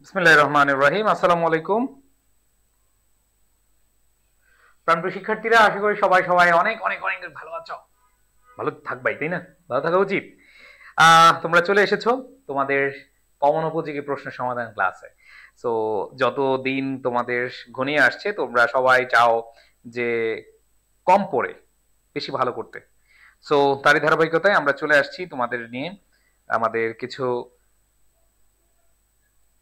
বিসমিল্লাহির রহমানির রহিম। আসসালামু আলাইকুম প্রাণপ্রিয় শিক্ষার্থীরা, আশা করি সবাই সবাই অনেক অনেক অনেক ভালো আছো। ভালো থাকবাই, তাই না? ভালো থাকা উচিত। তোমরা চলে এসেছো তোমাদের কমন উপযোগী প্রশ্ন সমাধান ক্লাসে। সো যত দিন তোমাদের ঘনিয়ে আসছে তোমরা সবাই চাও যে কম পড়ে বেশি ভালো করতে। সো তারই ধারাবাহিকতায় আমরা চলে আসছি তোমাদের নিয়ে। আমাদের কিছু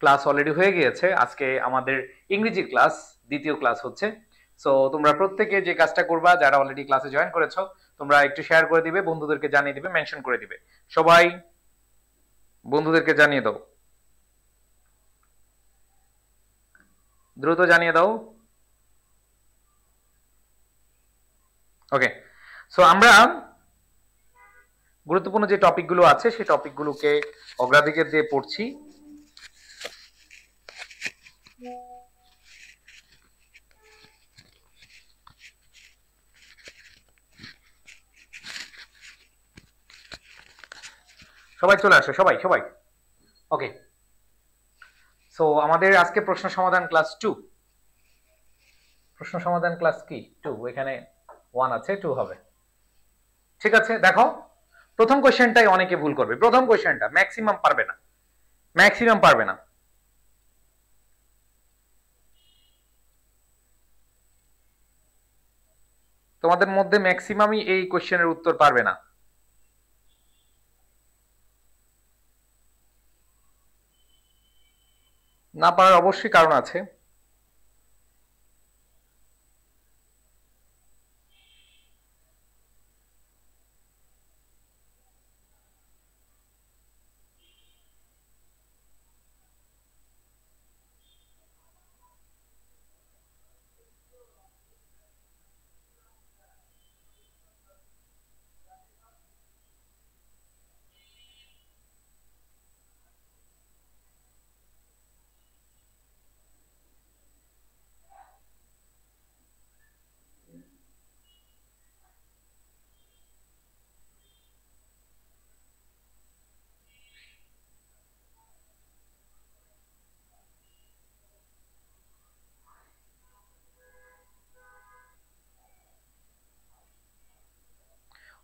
ক্লাস অলরেডি হয়ে গিয়েছে। আজকে আমাদের ইংরেজির ক্লাস, দ্বিতীয় ক্লাস হচ্ছে। সো তোমরা প্রত্যেকে যে কাজটা করবা, যারা অলরেডি ক্লাসে জয়েন করেছো, তোমরা একটু শেয়ার করে দিবে, বন্ধুদেরকে জানিয়ে দিবে, মেনশন করে দিবে। সবাই বন্ধুদেরকে জানিয়ে দাও, দ্রুত জানিয়ে দাও। ওকে, সো আমরা গুরুত্বপূর্ণ যে টপিকগুলো আছে সেই টপিকগুলোকে অগ্রাধিকার দিয়ে পড়ছি। সবাই চলে আসো, সবাই সবাই। ওকে, সো আমাদের আজকে প্রশ্ন সমাধান ক্লাস 2। প্রশ্ন সমাধান ক্লাস কি 2? এখানে 1 আছে, 2 হবে। ঠিক আছে, দেখো প্রথম কোশ্চেনটাই অনেকে ভুল করবে। প্রথম কোশ্চেনটা ম্যাক্সিমাম পারবে না, ম্যাক্সিমাম পারবে না। তোমাদের মধ্যে ম্যাক্সিমামই এই কোশ্চেনের উত্তর পারবে না। না পারার অবশ্যই কারণ আছে।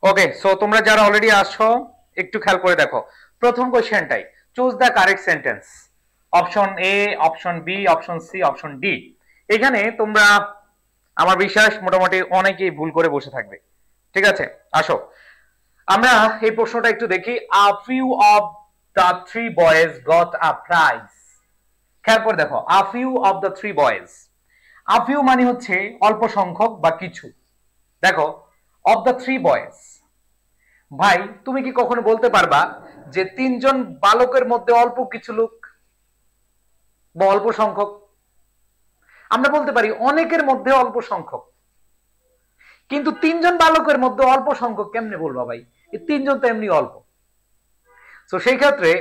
ওকে, সো তোমরা যারা অলরেডি আসছো একটু খেয়াল করে দেখো প্রথম কোশ্চেনটাই, choose the correct sentence. Option A, option B, option C, option D. এখানে তোমরা আমার বিশ্বাস মোটামুটি অনেকেই ভুল করে বসে থাকবে। ঠিক আছে, আসো আমরা এই প্রশ্নটা একটু দেখি। A few of the three boys got a prize. খেয়াল করে দেখো, a few of the three boys. A few মানে হচ্ছে অল্প সংখ্যক বা কিছু। দেখো, অফ দ্য থ্রি বয়েজ, ভাই তুমি কি কখনো বলতে পারবা যে তিনজন বালকের মধ্যে অল্প কিছু লোক বা অল্প সংখ্যক? আমরা বলতে পারি অনেকের মধ্যে অল্প সংখ্যক, কিন্তু তিনজন বালকের মধ্যে অল্প সংখ্যক কেমনে বলবা ভাই? এই তিনজন তো এমনি অল্প। তো সেই ক্ষেত্রে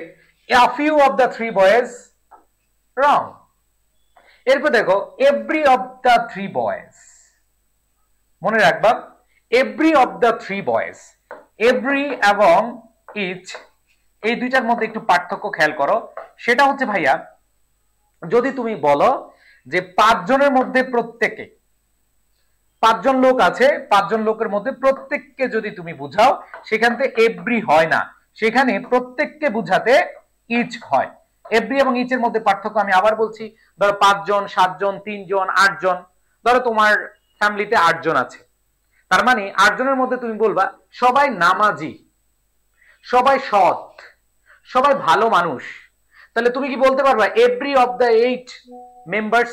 a few of the three boys wrong। এরপর দেখো every of the three boys, মনে রাখবা every of the three boys, every এবং each এই দুইটার মধ্যে একটু পার্থক্য খেয়াল করো। সেটা হচ্ছে ভাইয়া, যদি তুমি বলো যে পাঁচজনের মধ্যে প্রত্যেকে, পাঁচজন লোক আছে, পাঁচজন লোকের মধ্যে প্রত্যেককে যদি তুমি বুঝাও, সেখান থেকে এভরি হয় না, সেখানে প্রত্যেককে বুঝাতে ইচ হয়। এভরি এবং ইচের মধ্যে পার্থক্য আমি আবার বলছি। ধরো পাঁচজন, সাতজন, তিনজন, আটজন। ধরো তোমার ফ্যামিলিতে আটজন আছে, তার মানে আটজনের মধ্যে তুমি বলবা সবাই নামাজি, সবাই সৎ, সবাই ভালো মানুষ। তাহলে তুমি কি বলতে পারবা এভরি অফ দ্য 8 মেম্বার্স?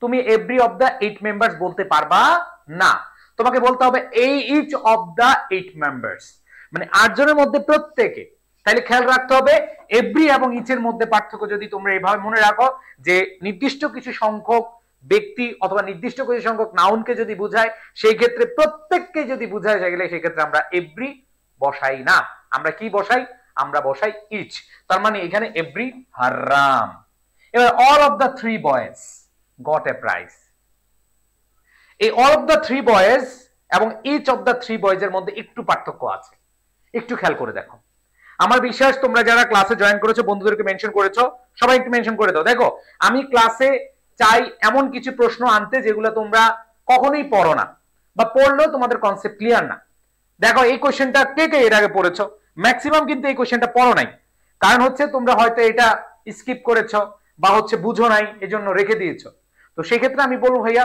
তুমি এভরি অফ দ্য 8 মেম্বার্স বলতে পারবা না। তোমাকে বলতে হবে এই ইচ অফ দ্য 8 মেম্বার্স, মানে আটজনের মধ্যে প্রত্যেকে। তাহলে খেয়াল রাখতে হবে এভরি এবং ইচের মধ্যে পার্থক্য যদি তোমরা এইভাবে মনে রাখো যে নির্দিষ্ট কিছু সংখ্যক ব্যক্তি অথবা নির্দিষ্ট কিছু সংখ্যক নাউনকে যদি বোঝায়, সেই ক্ষেত্রে প্রত্যেককে যদি বোঝায় গেলে সেই ক্ষেত্রে আমরা এভরি বসাই না, আমরা কি বসাই? আমরা বসাই ইচ। তার মানে এখানে এভরি হারাম। এবার all of the three boys got a prize. এই all of the three boys এবং each of the three boys এর মধ্যে একটু পার্থক্য আছে, একটু খেয়াল করে দেখো। আমার বিশ্বাস তোমরা যারা ক্লাসে জয়েন করেছো, বন্ধুদেরকে মেনশন করেছো, সবাই একটু মেনশন করে দাও। দেখো আমি ক্লাসে চাই এমন কিছু প্রশ্ন আনতে যেগুলো তোমরা কখনোই পড়ো না, বা পড়লেও তোমাদের কনসেপ্ট ক্লিয়ার না। দেখো এই কোশ্চেনটা কে কে এর আগে পড়েছো? ম্যাক্সিমাম কিন্তু এই কোশ্চেনটা পড়ো নাই। কারণ হচ্ছে তোমরা হয়তো এটা স্কিপ করেছো বা হচ্ছে বুঝো নাই, এজন্য রেখে দিয়েছো। তো সেক্ষেত্রে আমি বলবো ভাইয়া,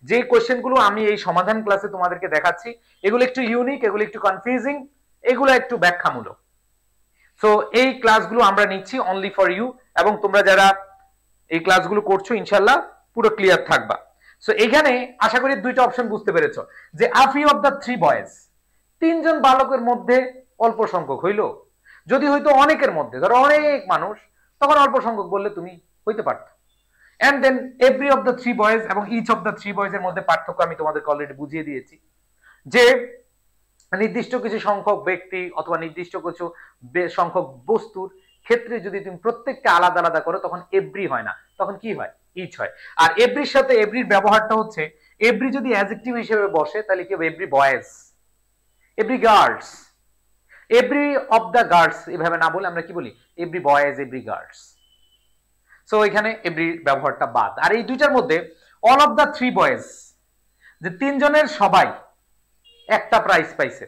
যে কোশ্চেনগুলো আমি এই সমাধান ক্লাসে তোমাদেরকে দেখাচ্ছি এগুলো একটু ইউনিক, এগুলো একটু কনফিউজিং, এগুলো একটু ব্যাখ্যামূলক। সো এই ক্লাসগুলো আমরা নিচ্ছি অনলি ফর ইউ, এবং তোমরা যারা এই ক্লাসগুলো করছো ইনশাল্লাহ পুরো ক্লিয়ার থাকবা। সো এখানে আশা করি দুইটা অপশন বুঝতে পেরেছো, যে a few of the three boys, তিনজন বালকের মধ্যে অল্প সংখ্যক হইল। যদি হয়তো অনেকের মধ্যে, ধরো অনেক মানুষ, তখন অল্প সংখ্যক বললে তুমি হইতে পারত। And then every of the three boys এবং each of the three boys এর মধ্যে পার্থক্য আমি তোমাদেরকে অলরেডি বুঝিয়ে দিয়েছি, যে নির্দিষ্ট কিছু সংখ্যক ব্যক্তি অথবা নির্দিষ্ট কিছু সংখ্যক বস্তুর ক্ষেত্রে যদি তুমি প্রত্যেকটা আলাদা আলাদা করো তখন এভরি হয় না, তখন কি হয়? ইচ হয়। আর এভরির সাথে এভরির ব্যবহারটা হচ্ছে, এভরি যদি অ্যাডজেক্টিভ হিসেবে বসে তাহলে কি হবে? Every boys, every girls, every of the girls, এভাবে না বলে আমরা কি বলি? Every boys, every girls. So এখানে এভরি ব্যবহারটা বাদ। আর এই দুইটার মধ্যে all of the three boys, যে তিনজনের সবাই একটা প্রাইজ পাইছে।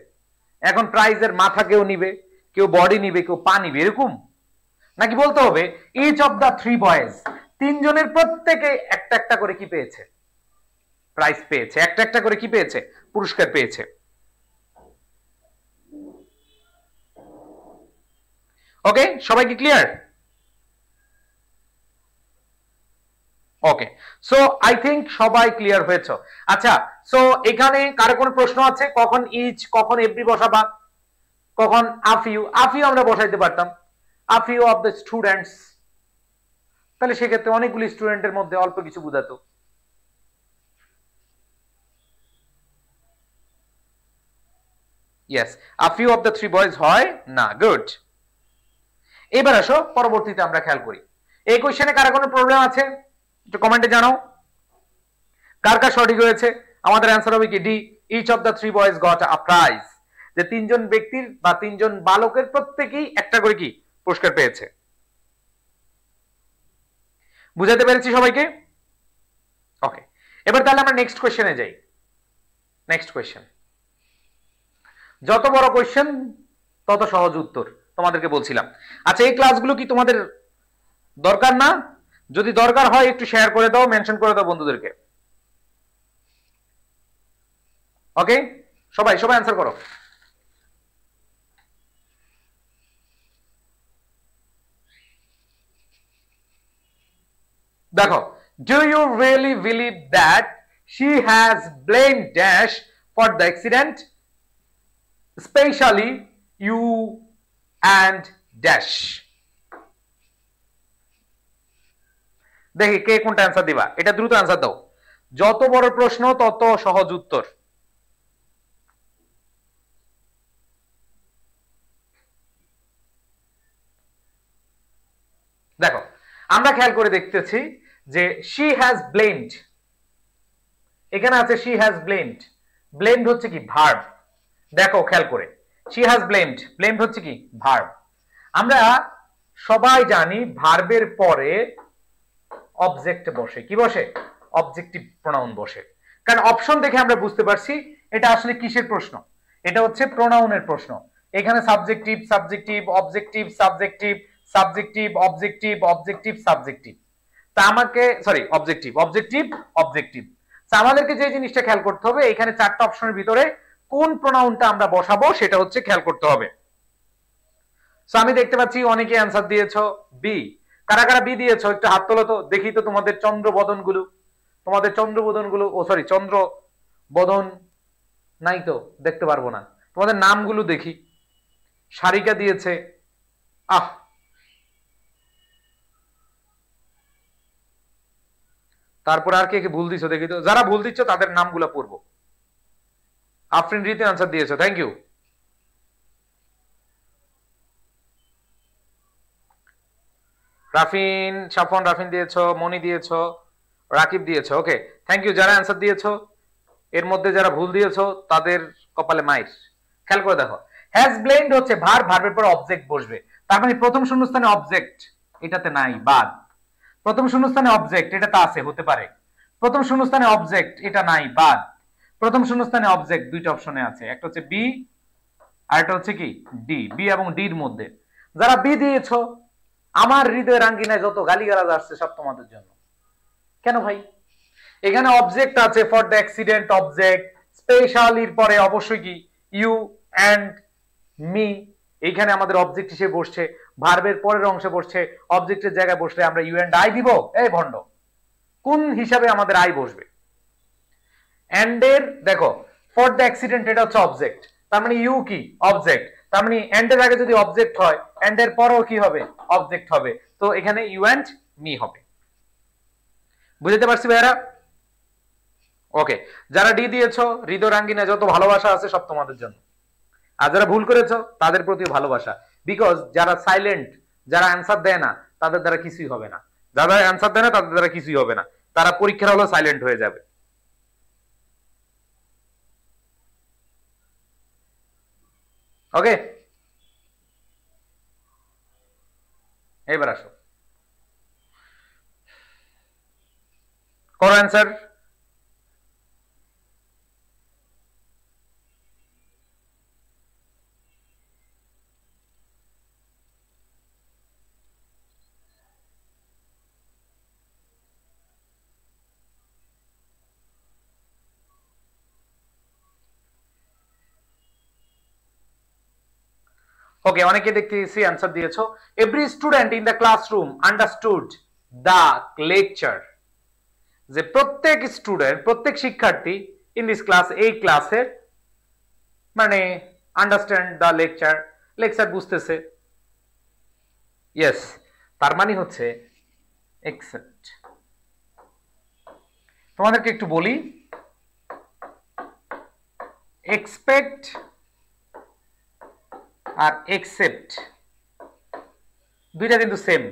এখন প্রাইজের মাথা কেউ নিবে, কেউ বডি নিবে, কেউ পা নিবে, এরকম নাকি বলতে হবে each of the three boys, তিনজনের প্রত্যেকে একটা একটা করে কি পেয়েছে? প্রাইজ পেয়েছে, একটা একটা করে কি পেয়েছে? পুরস্কার পেয়েছে। ওকে, সবাই কি clear? Okay, so I think সবাই ক্লিয়ার হয়েছে। আচ্ছা, সো এখানে কারো কোনো প্রশ্ন আছে? কখন ইচ, কখন এভরি বসাবা, কখন আফিউ? আফিউ আমরা বসাইতে পারতাম আফিউ অফ দ্য স্টুডেন্টস, তাহলে সেক্ষেত্রে অনেকগুলি স্টুডেন্টের মধ্যে অল্প কিছু বোঝাতো। Yes, a few of the three boys হয় না। গুড। এবার আসো পরবর্তীতে আমরা খেয়াল করি। এই কোশ্চেনে কার কোনো প্রবলেম আছে? একটু কমেন্টে জানাও কার কার সঠিক হয়েছে। আমাদের অ্যান্সার হবে কি? D, each of the three boys got a prize, যে তিনজন ব্যক্তির বা তিনজন বালকের প্রত্যেকেই একটা করে কি পুরস্কার পেয়েছে। বুঝাতে পেরেছি সবাইকে? ওকে, এবার তাহলে আমরা নেক্সট কোশ্চেনে যাই। নেক্সট কোশ্চেন, যত বড় কোশ্চেন তত সহজ উত্তর, তোমাদেরকে বলছিলাম। আচ্ছা, এই ক্লাসগুলো কি তোমাদের দরকার না? যদি দরকার হয় একটু শেয়ার করে দাও, মেনশন করে দাও বন্ধুদেরকে। ওকে, সবাই সবাই অ্যান্সার করো। দেখো, do you really believe that she has blamed Dash for the accident, especially you and Dash? দেখি কে কোনটা অ্যান্সার দিবা, এটা দ্রুত অ্যান্সার দাও। যত বড় প্রশ্ন তত সহজ উত্তর। দেখো, আমরা খেয়াল করে দেখতেছি যে she has blamed, এখানে আছে she has blamed। blamed হচ্ছে কি? ভার্ব। দেখো খেয়াল করে, she has blamed, blamed হচ্ছে কি? ভার্ব। আমরা সবাই জানি ভার্বের পরে অবজেক্ট বসে। কি বসে? অবজেক্টিভ প্রোনাউন বসে। কারণ অপশন দেখে আমরা বুঝতে পারছি এটা আসলে কিসের প্রশ্ন। এটা হচ্ছে প্রোনাউনের প্রশ্ন। এখানে subjective, subjective, objective, subjective, subjective, objective, objective, subjective. তা আমাকে সরি অবজেক্টিভ, অবজেক্টিভ, অবজেক্টিভ। আমাদেরকে যে জিনিসটা খেয়াল করতে হবে, এখানে চারটা অপশনের ভিতরে কোন প্রোনাউনটা আমরা বসাবো সেটা হচ্ছে খেয়াল করতে হবে। সো আমি দেখতে পাচ্ছি অনেকে অ্যান্সার দিয়েছো বি। কারা কারা বি দিয়েছো একটু হাত তোলো তো দেখি তো। তোমাদের চন্দ্রবদন গুলো, তোমাদের চন্দ্রবদন গুলো, ও সরি চন্দ্র বদন নাই তো, দেখতে পারবো না। তোমাদের নামগুলো দেখি। সারিকা দিয়েছে, আহ তারপর আর কে কে ভুল দিছো দেখি তো। যারা ভুল দিচ্ছ তাদের নামগুলো পড়বো। আফরিন রীতি আনসার দিয়েছো, থ্যাংক ইউ। রাফিন, সাফন, রাফিন দিয়েছো, মনি দিয়েছো, রাকিব দিয়েছো। ওকে, থ্যাংক ইউ যারা অ্যান্সার দিয়েছো। এর মধ্যে যারা ভুল দিয়েছো তাদের কপালে মাইর। খেয়াল করে দেখো, হ্যাজ ব্লেন্ড হচ্ছে ভার্ব, ভার্বের পর অবজেক্ট বসবে। তার মানে প্রথম শূন্যস্থানে অবজেক্ট, এটাতে নাই, বাদ। প্রথম শূন্যস্থানে অবজেক্ট, এটাতে আছে, হতে পারে। প্রথম শূন্যস্থানে অবজেক্ট, এটা নাই, বাদ। প্রথম শূন্যস্থানে অবজেক্ট দুইটা অপশনে আছে, একটা হচ্ছে বি আর একটা হচ্ছে কি ডি। বি এবং ডির মধ্যে যারা বি দিয়েছো, আমার হৃদয়ের আঙ্গিনায় যত গালিগালাজ আসছে সব তোমাদের জন্য। কেন ভাই? এখানে অবজেক্ট আছে, ফর দ্য অ্যাক্সিডেন্ট অবজেক্ট, স্পেশালির পরে অবশ্যই কি ইউ অ্যান্ড মি, এইখানে আমাদের অবজেক্ট হিসেবে বসছে, ভার্বের পরের অংশে বসছে, অবজেক্টের জায়গায় বসলে আমরা ইউ অ্যান্ড আই দিব? এই ভণ্ড, কোন হিসাবে আমাদের আই বসবে? এন্ড এর দেখো, ফর দ্য অ্যাক্সিডেন্ট এটা হচ্ছে অবজেক্ট, তার মানে ইউ কি অবজেক্ট, তার মানে এন্ড এর আগে যদি অবজেক্ট হয়, এন্ড এর পরেও কি হবে? অবজেক্ট হবে। তো এখানে ইউ অ্যান্ড মি হবে। বুঝতে পারছি ভাইরা? ওকে, যারা ডি দিয়েছো, হৃদয়রাঙ্গিনা যত ভালোবাসা আছে সব তোমাদের জন্য। আর যারা ভুল করেছো তাদের প্রতি ভালোবাসা, বিকজ যারা সাইলেন্ট, যারা অ্যান্সার দেয় না, তাদের দ্বারা কিছুই হবে না। যারা অ্যান্সার দেয় না তাদের দ্বারা কিছুই হবে না, তারা পরীক্ষার হলো সাইলেন্ট হয়ে যাবে। ওকে, এবার আসো, করো অ্যান্সার। ওকে, অনেকে দেখতেছি অ্যান্সার দিয়েছো। Every student in the classroom understood the lecture, যে প্রত্যেক স্টুডেন্ট, প্রত্যেক শিক্ষার্থী ইন দিস ক্লাস, এই ক্লাসের মানে আন্ডারস্ট্যান্ড দ্য লেকচার, লেকচার বুঝতেছে। ইয়েস, তার মানে হচ্ছে এক্সেপ্ট। তোমাদেরকে একটু বলি, এক্সপেক্ট আর এক্সেপ্ট দুইটা কিন্তু সেম।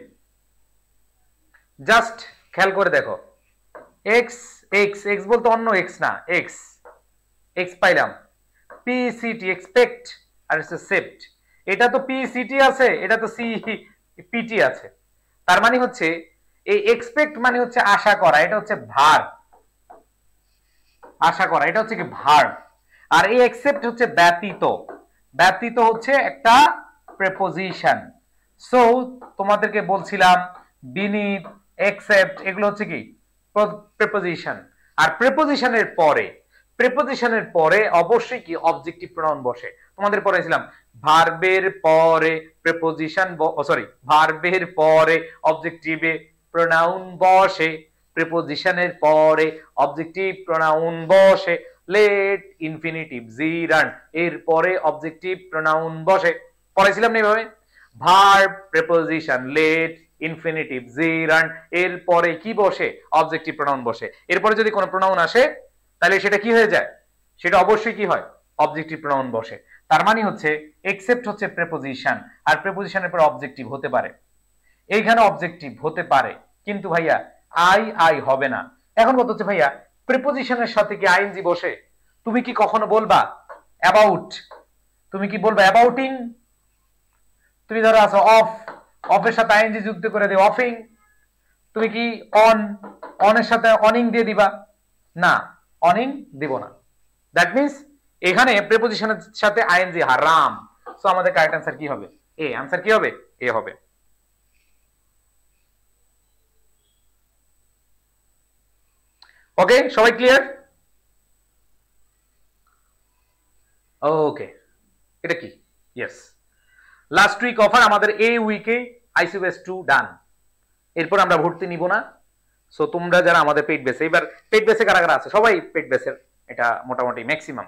জাস্ট খেয়াল করে দেখো, এক্স এক্স এক্স বলতে অন্য এক্স না, এক্স এক্স পাইলাম, পিসিটি এক্সপেক্ট আর হচ্ছে সেপ্ট, এটা তো পিসিটি আছে, এটা তো সি পিটি আছে। তার মানে হচ্ছে এই এক্সপেক্ট মানে হচ্ছে আশা করা, এটা হচ্ছে ভার্ব, আশা করা, এটা হচ্ছে কি ভার্ব। আর এই এক্সেপ্ট হচ্ছে ব্যতীত, ব্যতীত হচ্ছে একটা প্রেপোজিশন। সো তোমাদেরকে বলছিলাম বিনিথ, এক্সেপ্ট এগুলো হচ্ছে কি প্রেপোজিশন। আর প্রেপোজিশনের পরে, প্রেপোজিশনের পরে অবশ্যই কি অবজেক্টিভ প্রোনাউন বসে। তোমাদের পড়াইছিলাম ভার্বের পরে প্রেপোজিশন, সরি, ভার্বের পরে অবজেক্টিভে প্রোনাউন বসে, প্রিপোজিশনের পরে অবজেক্টিভ প্রোনাউন বসে, লেট ইনফিনিটিভ জিরান এর পরে অবজেক্টিভ প্রোনাউন বসে। পড়াইছিলাম না এইভাবে, ভার্ব প্রিপোজিশন লেট ইনফিনিটিভ জিরান এর পরে কি বসে? অবজেক্টিভ প্রোনাউন বসে। এরপরে যদি কোনো প্রোনাউন আসে তাহলে সেটা কি হয়ে যায়? সেটা অবশ্যই কি হয়? অবজেক্টিভ প্রোনাউন বসে। তার মানে হচ্ছে এক্সেপ্ট হচ্ছে প্রিপোজিশন, আর প্রিপোজিশনের পরে অবজেক্টিভ হতে পারে, এইখানে অবজেক্টিভ হতে পারে, কিন্তু ভাইয়া আই হবে না। এখন কত হচ্ছে ভাইয়া, প্রিপোজিশনের সাথে কি আইএনজি বসে? তুমি কি কখনো বলবা অ্যাবাউট? তুমি কি বলবা অ্যাবাউটিং? তুমি ধরো আছো অফ, অফের সাথে আইএনজি যুক্ত করে দিও অফিং। তুমি কি অন, অনের সাথে অনিং দিয়ে দিবা? না, অনিং দিব না। দ্যাট মিন্স এখানে প্রিপোজিশনের সাথে আইএনজি হারাম। সো আমাদের কারেক্ট অ্যান্সার কি হবে? এ। অ্যান্সার কি হবে? এ হবে। ওকে, সবাই ক্লিয়ার? ওকে, এটা কি? ইয়েস, লাস্ট উইক অফার আমাদের এই উইকে আইসিবিএস 2 ডান। এরপর আমরা ভর্তি নিব না। সো তোমরা যারা আমাদের পেইড বেসে, এবার পেইড বেসে কারা কারা আছে? সবাই পেইড বেসের, এটা মোটামুটি ম্যাক্সিমাম।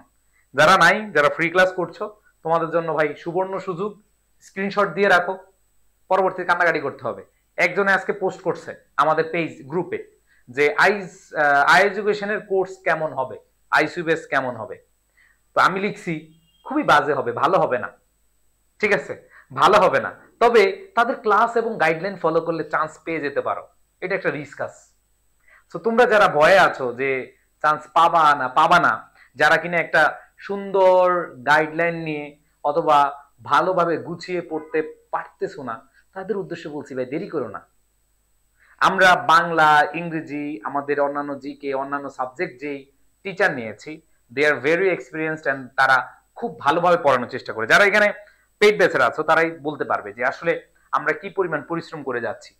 যারা নাই, যারা ফ্রি ক্লাস করছো, তোমাদের জন্য ভাই সুবর্ণ সুযোগ, স্ক্রিনশট দিয়ে রাখো, পরবর্তীতে কান্নাকাটি করতে হবে। একজনে আজকে পোস্ট করছে আমাদের পেজ গ্রুপে যে আই এডুকেশনের কোর্স কেমন হবে, আইসিবিএস কেমন হবে। তো আমি লিখছি খুবই বাজে হবে, ভালো হবে না। ঠিক আছে, ভালো হবে না, তবে তাদের ক্লাস এবং গাইডলাইন ফলো করলে চান্স পেয়ে যেতে পারো, এটা একটা রিস্ক আছে। তো তোমরা যারা ভয়ে আছো যে চান্স পাবা না, যারা কিনা একটা সুন্দর গাইডলাইন নিয়ে অথবা ভালোভাবে গুছিয়ে পড়তে পারতেছো না, তাদের উদ্দেশ্যে বলছি ভাই দেরি করো না। আমরা বাংলা, ইংরেজি, আমাদের অন্যান্য জিকে, অন্যান্য সাবজেক্ট যেই টিচার নিয়েছি, দে আর ভেরি এক্সপিরিয়েন্সড এন্ড তারা খুব ভালোভাবে পড়ানোর চেষ্টা করে। যারা এখানে পেইড ব্যাচের আছো তারাই বলতে পারবে যে আসলে আমরা কি পরিমাণ পরিশ্রম করে যাচ্ছি।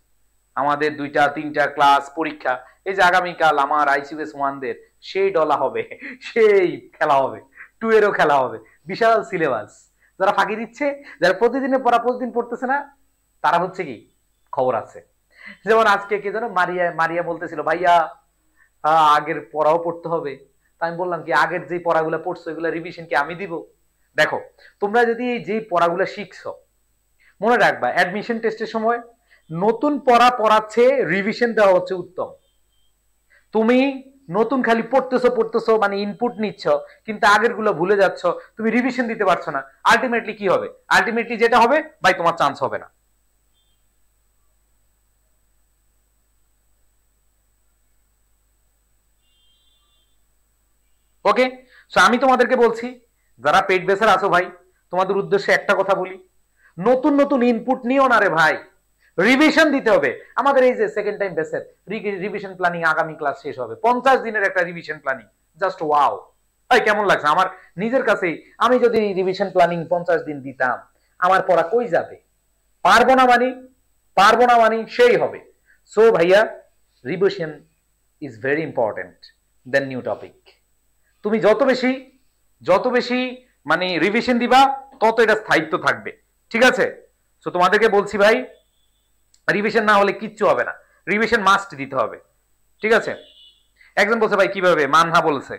আমাদের 2টা 3টা ক্লাস পরীক্ষা, এই যে আগামীকাল আমার আইসিএস 1দের সেই ডলা হবে, সেই খেলা হবে, 2 এরও খেলা হবে, বিশাল সিলেবাস। যারা ফাঁকি দিচ্ছে, যারা প্রতিদিনের পড়া প্রতিদিন পড়তেছে না, তারা হচ্ছে কি খবর আছে। যেমন আজকে কে যেন মারিয়া মারিয়া বলতেছিল ভাইয়া আগের পড়াও পড়তে হবে। তা আমি বললাম কি আগের যে পড়াগুলো পড়ছো এগুলো রিভিশন কি আমি দিব? দেখো তোমরা যদি এই যে পড়াগুলো শিখছো, মনে রাখবা অ্যাডমিশন টেস্টের সময় নতুন পড়া পড়াচ্ছে, রিভিশন দেওয়া হচ্ছে উত্তম। তুমি নতুন খালি পড়তেছো মানে ইনপুট নিচ্ছ, কিন্তু আগের গুলো ভুলে যাচ্ছ, তুমি রিভিশন দিতে পারছো না। আলটিমেটলি কি হবে? আলটিমেটলি যেটা হবে ভাই তোমার চান্স হবে না। ওকে, সো আমি তোমাদেরকে বলছি যারা পেইড বেসার আছো ভাই, তোমাদের উদ্দেশ্যে একটা কথা বলি, নতুন নতুন ইনপুট নিও না রে ভাই, রিভিশন দিতে হবে। আমাদের এই যে সেকেন্ড টাইম বেসের রিভিশন প্ল্যানিং আগামী ক্লাস শেষ হবে, 50 দিনের একটা রিভিশন প্ল্যানিং, জাস্ট ওয়াও। ভাই কেমন লাগছে আমার নিজের কাছেই, আমি যদি রিভিশন প্ল্যানিং 50 দিন দিতাম আমার পড়া কই যাবে? পারবো না মানে সেই হবে। সো ভাইয়া revision is very important then new topic. তুমি যত বেশি মানে রিভিশন দিবা তত এটা স্থায়িত্ব থাকবে, ঠিক আছে? সো তোমাদেরকে বলছি ভাই, রিভিশন না হলে কিচ্ছু হবে না, রিভিশন মাস্ট দিতে হবে, ঠিক আছে? একজন বলছে ভাই কিভাবে, মানহা বলছে,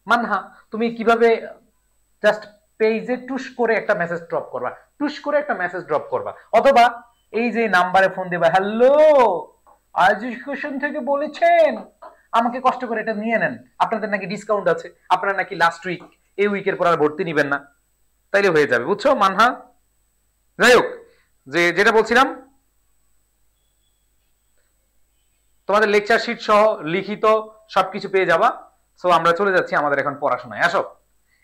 মানহা তুমি কিভাবে জাস্ট পেজে টুস করে একটা মেসেজ ড্রপ করবা, অথবা এই যে নাম্বারে ফোন দিবা, হ্যালো এডুকেশন থেকে বলেছেন, আমাকে কষ্ট করে এটা নিয়ে নেন, আপনাদের নাকি ডিসকাউন্ট আছে, আপনারা নাকি লাস্ট উইক এই উইকের পর আর ভর্তি নিবেন না, তাইলে হয়ে যাবে, বুঝছো মানহা? যাই হোক, যেটা বলছিলাম, তোমাদের লেকচার শিট সহ লিখিত সবকিছু পেয়ে যাবা। সো আমরা চলে যাচ্ছি আমাদের এখন পড়াশোনায়, আসো।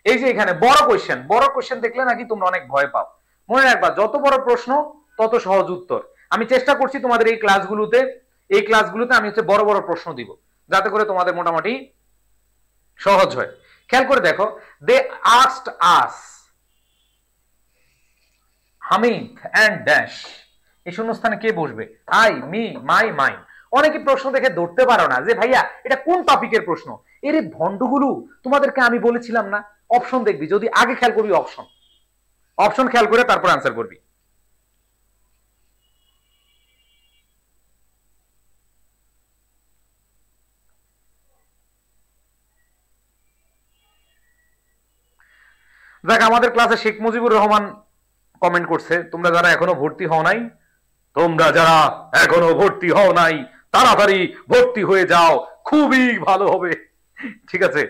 এই যে এখানে বড় কোশ্চেন দেখলে নাকি তোমরা অনেক ভয় পাও। মনে রাখবা যত বড় প্রশ্ন তত সহজ উত্তর। আমি চেষ্টা করছি তোমাদের এই ক্লাসগুলোতে আমি হচ্ছে বড় বড় প্রশ্ন দিব, যাতে করে তোমাদের মোটামুটি সহজ হয়। খেয়াল করে দেখো, they asked us Hamid and dash, এই শূন্যস্থানে কে বসবে? I, me, my, mine. অনেকে প্রশ্ন দেখে ধরতে পারো না যে ভাইয়া এটা কোন টপিকের প্রশ্ন। এর ভন্ডগুলো তোমাদেরকে আমি বলেছিলাম না, অপশন দেখবি, যদি আগে খেয়াল করবি অপশন খেয়াল করে তারপর আনসার করবি। দেখ আমাদের ক্লাসে শেখ মুজিবুর রহমান কমেন্ট করছে, তোমরা যারা এখনো ভর্তি হও নাই তাড়াতাড়ি ভর্তি হয়ে যাও, খুবই ভালো হবে, ঠিক আছে?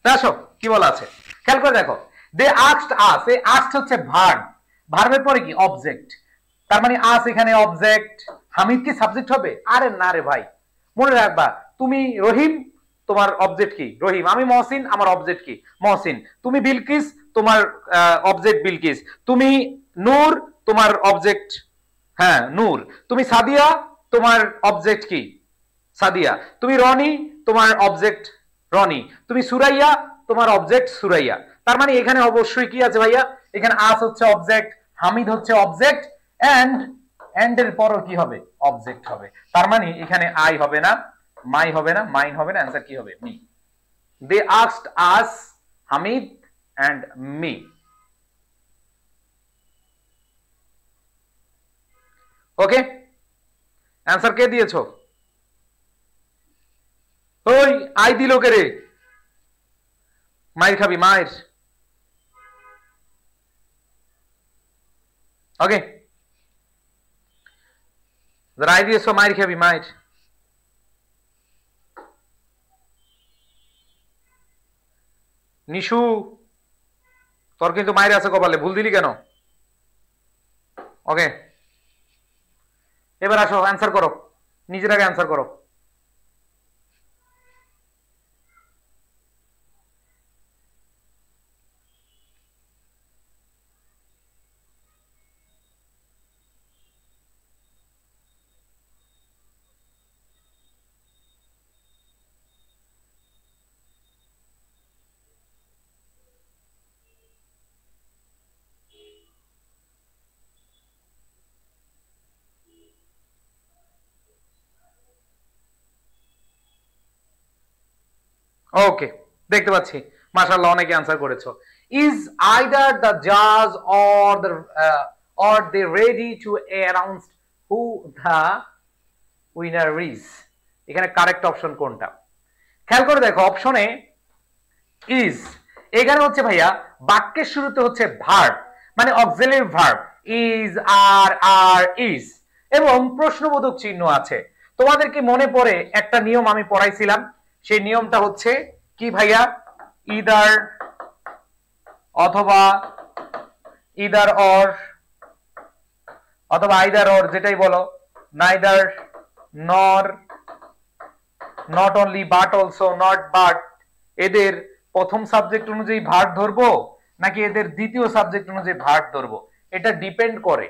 দেখো কি বলা আছে, খেয়াল করে দেখো, দে আস্কড আস, এই আস্কড হচ্ছে ভার্ব, ভার্বের পরে কি অবজেক্ট, তার মানে আস এখানে অবজেক্ট, হামিদ কি সাবজেক্ট হবে? আরে না রে ভাই, মনে রাখবা তুমি রহিম, তোমার অবজেক্ট কি রহিম, আমি মহসিন, আমার অবজেক্ট কি মহসিন, তুমি বিলকিস, তোমার অবজেক্ট বিলকিস, তুমি নূর, তোমার অবজেক্ট হ্যাঁ নূর, তুমি সাদিয়া, তোমার অবজেক্ট কি সাদিয়া, তুমি রনি, তোমার অবজেক্ট রনি, তুমি সুরাইয়া, তোমার অবজেক্ট সুরাইয়া। তার মানে এখানে অবশ্যই কি আছে ভাইয়া, এখানে আস হচ্ছে অবজেক্ট, হামিদ হচ্ছে অবজেক্ট, এন্ড এর পরও কি হবে? অবজেক্ট হবে। তার মানে এখানে আই হবে না, মাই হবে না, মাইন হবে না, অ্যান্সার কি হবে? মি। They asked us Hamid and me. Okay, answer কে দিয়েছো? ওই আই দিল কে রে? মায়ের খাবি মায়ের। ওকে, যারা আই দিয়েছো মায়ের খাবি মায়ের। নিশু তোর কিন্তু মায়ের আছে কপালে, ভুল দিলি কেন? ওকে, এবার আসো অ্যান্সার করো, নিজের আগে অ্যান্সার করো। ওকে, দেখতে পাচ্ছি মাশাআল্লাহ অনেকে আনসার করেছো। ইজ আইদার দ্য জাজ or they ready to announce who the winner is? এখানে কারেক্ট অপশন কোনটা? খেয়াল করে দেখো, অপশনে ইজ, এখানে হচ্ছে ভাইয়া বাক্যের শুরুতে হচ্ছে ভার্ব, মানে অক্সিলারি ভার্ব ইজ, আর ইজ, এবং প্রশ্নবোধক চিহ্ন আছে। তোমাদের কি মনে পড়ে একটা নিয়ম আমি পড়াইছিলাম? সেই নিয়মটা হচ্ছে কি ভাইয়া? ইদার অথবা ইদার অর, অথবা আইদার অর, যেটাই বলো, নাইদার, নর, not only, but also, not but, এদের প্রথম সাবজেক্ট অনুযায়ী ভার্ব ধরবো নাকি এদের দ্বিতীয় সাবজেক্ট অনুযায়ী ভার্ব ধরবো, এটা ডিপেন্ড করে।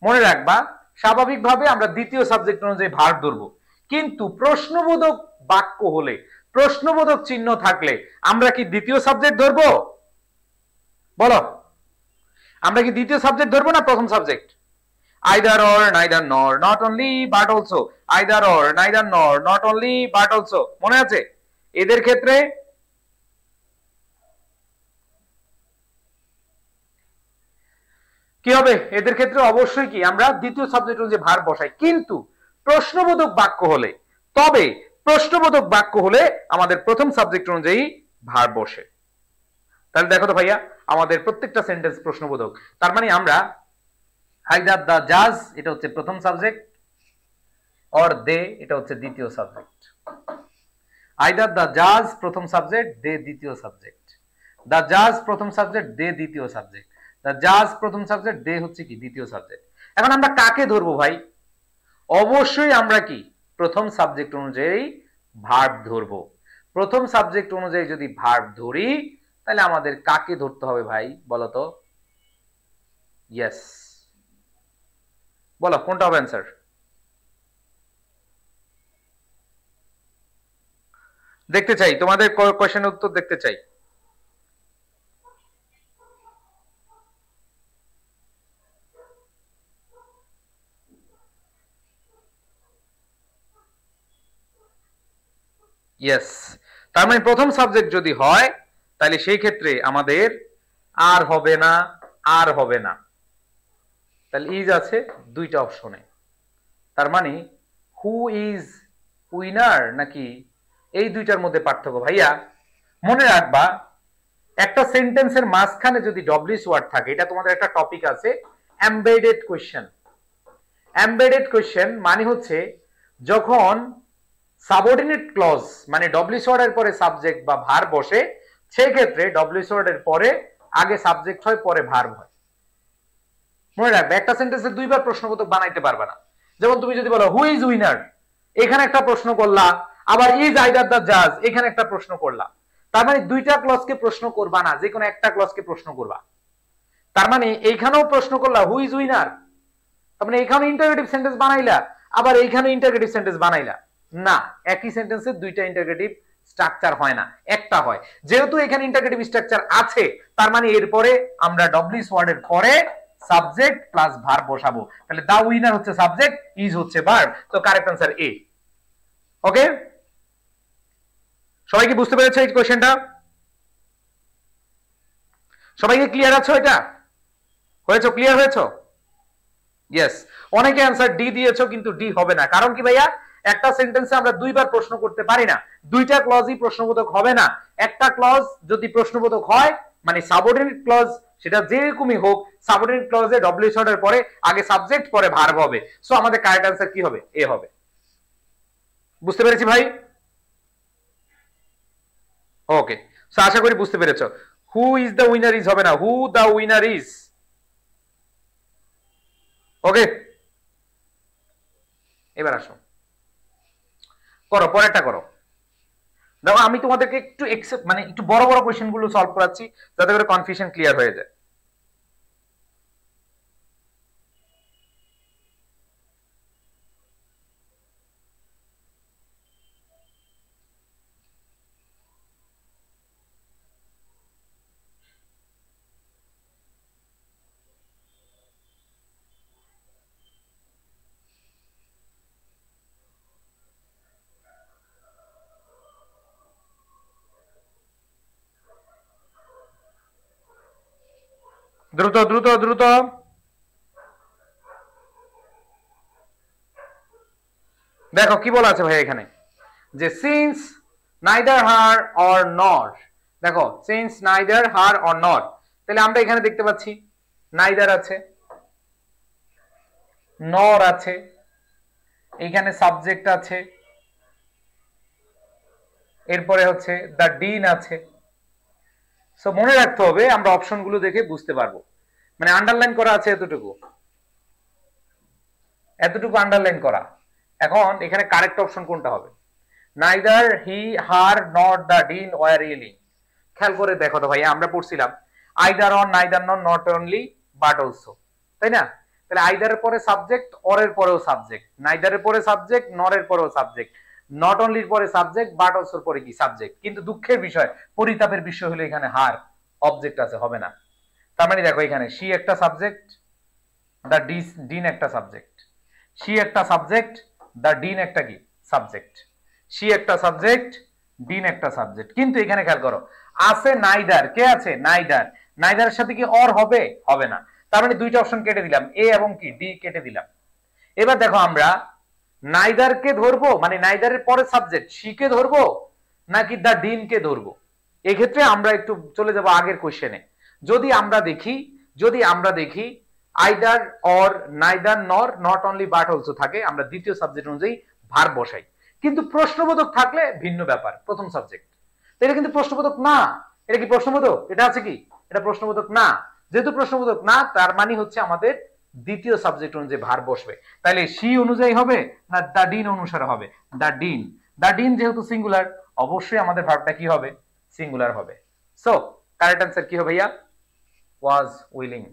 মনে রাখবা, স্বাভাবিকভাবে আমরা দ্বিতীয় সাবজেক্ট অনুযায়ী ভার্ব ধরবো, কিন্তু প্রশ্নবোধক বাক্য হলে, প্রশ্নবোধক চিহ্ন থাকলে আমরা কি দ্বিতীয় সাবজেক্ট ধরবো? বলো, আমরা কি দ্বিতীয় সাবজেক্ট ধরবো না প্রথম subject? either or, neither nor, not only but also, either or, neither nor, not only but also, মনে আছে? এদের ক্ষেত্রে কি হবে? এদের ক্ষেত্রে অবশ্যই কি আমরা দ্বিতীয় সাবজেক্ট অনুযায়ী ভার্ব বসাই, কিন্তু প্রশ্নবোধক বাক্য হলে, তবে প্রশ্নবোধক বাক্য হলে আমাদের প্রথম সাবজেক্ট অনুযায়ী ভার্ব বসে। তাহলে দেখো তো ভাইয়া, আমাদের প্রত্যেকটা সেন্টেন্স প্রশ্নবোধক, তার মানে আমরা আইদার দ্য জাজ, এটা হচ্ছে প্রথম সাবজেক্ট, অর দে, এটা হচ্ছে দ্বিতীয় সাবজেক্ট। আইদার দ্য জাজ প্রথম সাবজেক্ট, দে দ্বিতীয় সাবজেক্ট। দ্য জাজ প্রথম সাবজেক্ট, দে দ্বিতীয় সাবজেক্ট। দ্য জাজ প্রথম সাবজেক্ট, দে হচ্ছে কি দ্বিতীয় সাবজেক্ট। এখন আমরা কাকে ধরবো ভাই? অবশ্যই আমরা কি প্রথম সাবজেক্ট অনুযায়ী ভার্ব ধরবো। প্রথম সাবজেক্ট অনুযায়ী যদি ভার্ব ধরি, তাহলে আমাদের কাকে ধরতে হবে ভাই বলো তো? ইয়েস, বলো কোনটা হবে অ্যান্সার? দেখতে চাই তোমাদের কোশ্চেনের উত্তর, দেখতে চাই। ইয়েস, তার মানে প্রথম সাবজেক্ট যদি হয়, তাহলে সেই ক্ষেত্রে আমাদের আর হবে না, আর হবে না। তাহলে ইজ আছে দুইটা অপশনে, তার মানে হু ইজ উইনার নাকি, এই দুইটার মধ্যে পার্থক্য। ভাইয়া মনে রাখবা, একটা সেন্টেন্সের মাঝখানে যদি ডব্লিউএস ওয়ার্ড থাকে, এটা তোমাদের একটা টপিক আছে, এমবেডেড কোয়েশ্চেন। এমবেডেড কোয়েশ্চেন মানে হচ্ছে যখন সাবঅর্ডিনেট ক্লজ, মানে ডব্লিউএস ওয়ার্ডের পরে সাবজেক্ট বা ভার্ব বসে, সেই ক্ষেত্রে ডব্লিউএস ওয়ার্ডের পরে আগে সাবজেক্ট হয়, পরে ভার্ব হয়। মনে রাখবে, একটা সেন্টেন্সে দুইবার প্রশ্নবোধক বানাইতে পারবে না। যেমন তুমি যদি বলো হু ইজ উইনার, এখানে একটা প্রশ্ন করলা, আবার ইজ আইদার দ্য জাজ, এখানে একটা প্রশ্ন করলা। তার মানে দুইটা ক্লজকে প্রশ্ন করবা না, যে কোনো একটা ক্লজকে প্রশ্ন করবা। তার মানে এইখানেও প্রশ্ন করলা হু ইজ উইনার, তার মানে এখানে ইন্টারোগেটিভ সেন্টেন্স বানাইলা, আবার এইখানে ইন্টারোগেটিভ সেন্টেন্স বানাইলা না। একই সেন্টেন্সে দুইটা ইন্টারোগেটিভ স্ট্রাকচার হয় না, একটা হয়। যেহেতু এখানে ইন্টারোগেটিভ স্ট্রাকচার আছে, তার মানে এরপরে আমরা ডব্লিউএস ওয়ার্ডের পরে সাবজেক্ট প্লাস ভার্ব বসাবো। তাহলে দা উইনার হচ্ছে সাবজেক্ট, ইজ হচ্ছে ভার্ব, তো কারেক্ট আনসার এ। ওকে, সবাই কি বুঝতে পেরেছো এই কোশ্চেনটা? সবাইকে ক্লিয়ার আছো? এটা হয়েছো, ক্লিয়ার হয়েছো? ইয়েস, অনেকে অ্যান্সার ডি দিয়েছো, কিন্তু ডি হবে না। কারণ কি ভাইয়া, একটা সেন্টেন্সে আমরা দুইবার প্রশ্ন করতে পারি না, দুইটা ক্লজই প্রশ্নবোধক হবে না। একটা ক্লজ যদি প্রশ্নবোধক হয়, মানে সাবঅর্ডিনেট ক্লজ, সেটা যেরকমই হোক, সাবঅর্ডিনেট ক্লজে ডব্লিউএস ওয়ার্ডের পরে আগে সাবজেক্ট পরে ভার্ব হবে। সো আমাদের কারেক্ট অ্যান্সার কি হবে? এ হবে। বুঝতে পেরেছি ভাই? ওকে, সো আশা করি বুঝতে পেরেছো। Who is the winner is হবে না, হু দ্য উইনার ইজ। ওকে, এবার আসো, করো পরেরটা করো। দেখো আমি তোমাদেরকে একটু মানে একটু বড় বড় কোয়েশ্চেন গুলো সলভ করাচ্ছি, যাতে করে কনফিউশন ক্লিয়ার হয়ে যায়। দ্রুত দ্রুত দ্রুত। দেখো কি বলা আছে ভাই এখানে, যে সিন্স নাইদার হার অর নর, দেখো সিন্স নাইদার হার অর নর, তাহলে আমরা এখানে দেখতে পাচ্ছি নাইদার আছে, নর আছে, এখানে সাবজেক্ট আছে, এরপরে হচ্ছে দ্য ডিন আছে। সো মনে রাখতে হবে, আমরা অপশনগুলো দেখে বুঝতে পারবো, মানে আন্ডারলাইন করা আছে এতটুকু, এতটুকু আন্ডারলাইন করা। এখন এখানে কারেক্ট অপশন কোনটা হবে? Neither he her not the dean war really. খেয়াল করে দেখো তো ভাই, আমরা পড়ছিলাম either on neither not not only but also, তাই না? তাহলে আইদারের পরে সাবজেক্ট, অরের পরেও সাবজেক্ট, নাইদারের পরে সাবজেক্ট, নরের পরেও সাবজেক্ট, নট অনলির পরে সাবজেক্ট, বাট অলসোর পরে কি সাবজেক্ট। কিন্তু দুঃখের বিষয়, পরিতাপের বিষয় হলো এখানে হার অবজেক্ট আছে, হবে না। তার মানে দেখো এখানে শি একটা সাবজেক্ট, দ্য ডিন একটা সাবজেক্ট, শি একটা সাবজেক্ট, দ্য ডিন একটা কি সাবজেক্ট, শি একটা সাবজেক্ট, ডিন একটা সাবজেক্ট। কিন্তু এখানে খেয়াল করো, আছে নাইদার, কে আছে? নাইদার। নাইদারের সাথে কি অর হবে? হবে না। তার মানে দুইটা অপশন কেটে দিলাম, এ এবং কি ডি কেটে দিলাম। এবার দেখো আমরা নাইদারকে ধরবো, মানে নাইদারের পরে সাবজেক্ট শি কে ধরবো নাকি দ্য ডিন কে ধরবো? এক্ষেত্রে আমরা একটু চলে যাব আগের কোশ্চেনে। যদি আমরা দেখি আইদার অর নাইদার নর নট অনলি বাট অলসো থাকে, আমরা দ্বিতীয় সাবজেক্ট অনুযায়ী ভার্ব বসাই। কিন্তু প্রশ্নবোধক থাকলে ভিন্ন ব্যাপার, প্রথম সাবজেক্ট। এটা কিন্তু প্রশ্নবোধক না। এটা কি প্রশ্নবোধক? এটা আছে কি? এটা প্রশ্নবোধক না। যেহেতু প্রশ্নবোধক না, তার মানে হচ্ছে আমাদের দ্বিতীয় সাবজেক্ট অনুযায়ী ভার্ব বসবে। তাহলে শি অনুযায়ী হবে না দ্য ডিন অনুসারে হবে? The dean. দ্য ডিন যেহেতু সিঙ্গুলার, অবশ্যই আমাদের ভার্বটা কি হবে? সিঙ্গুলার হবে। সো কারেক্ট অ্যান্সার কি হবে ভাইয়া? ওয়াজ উইলিং।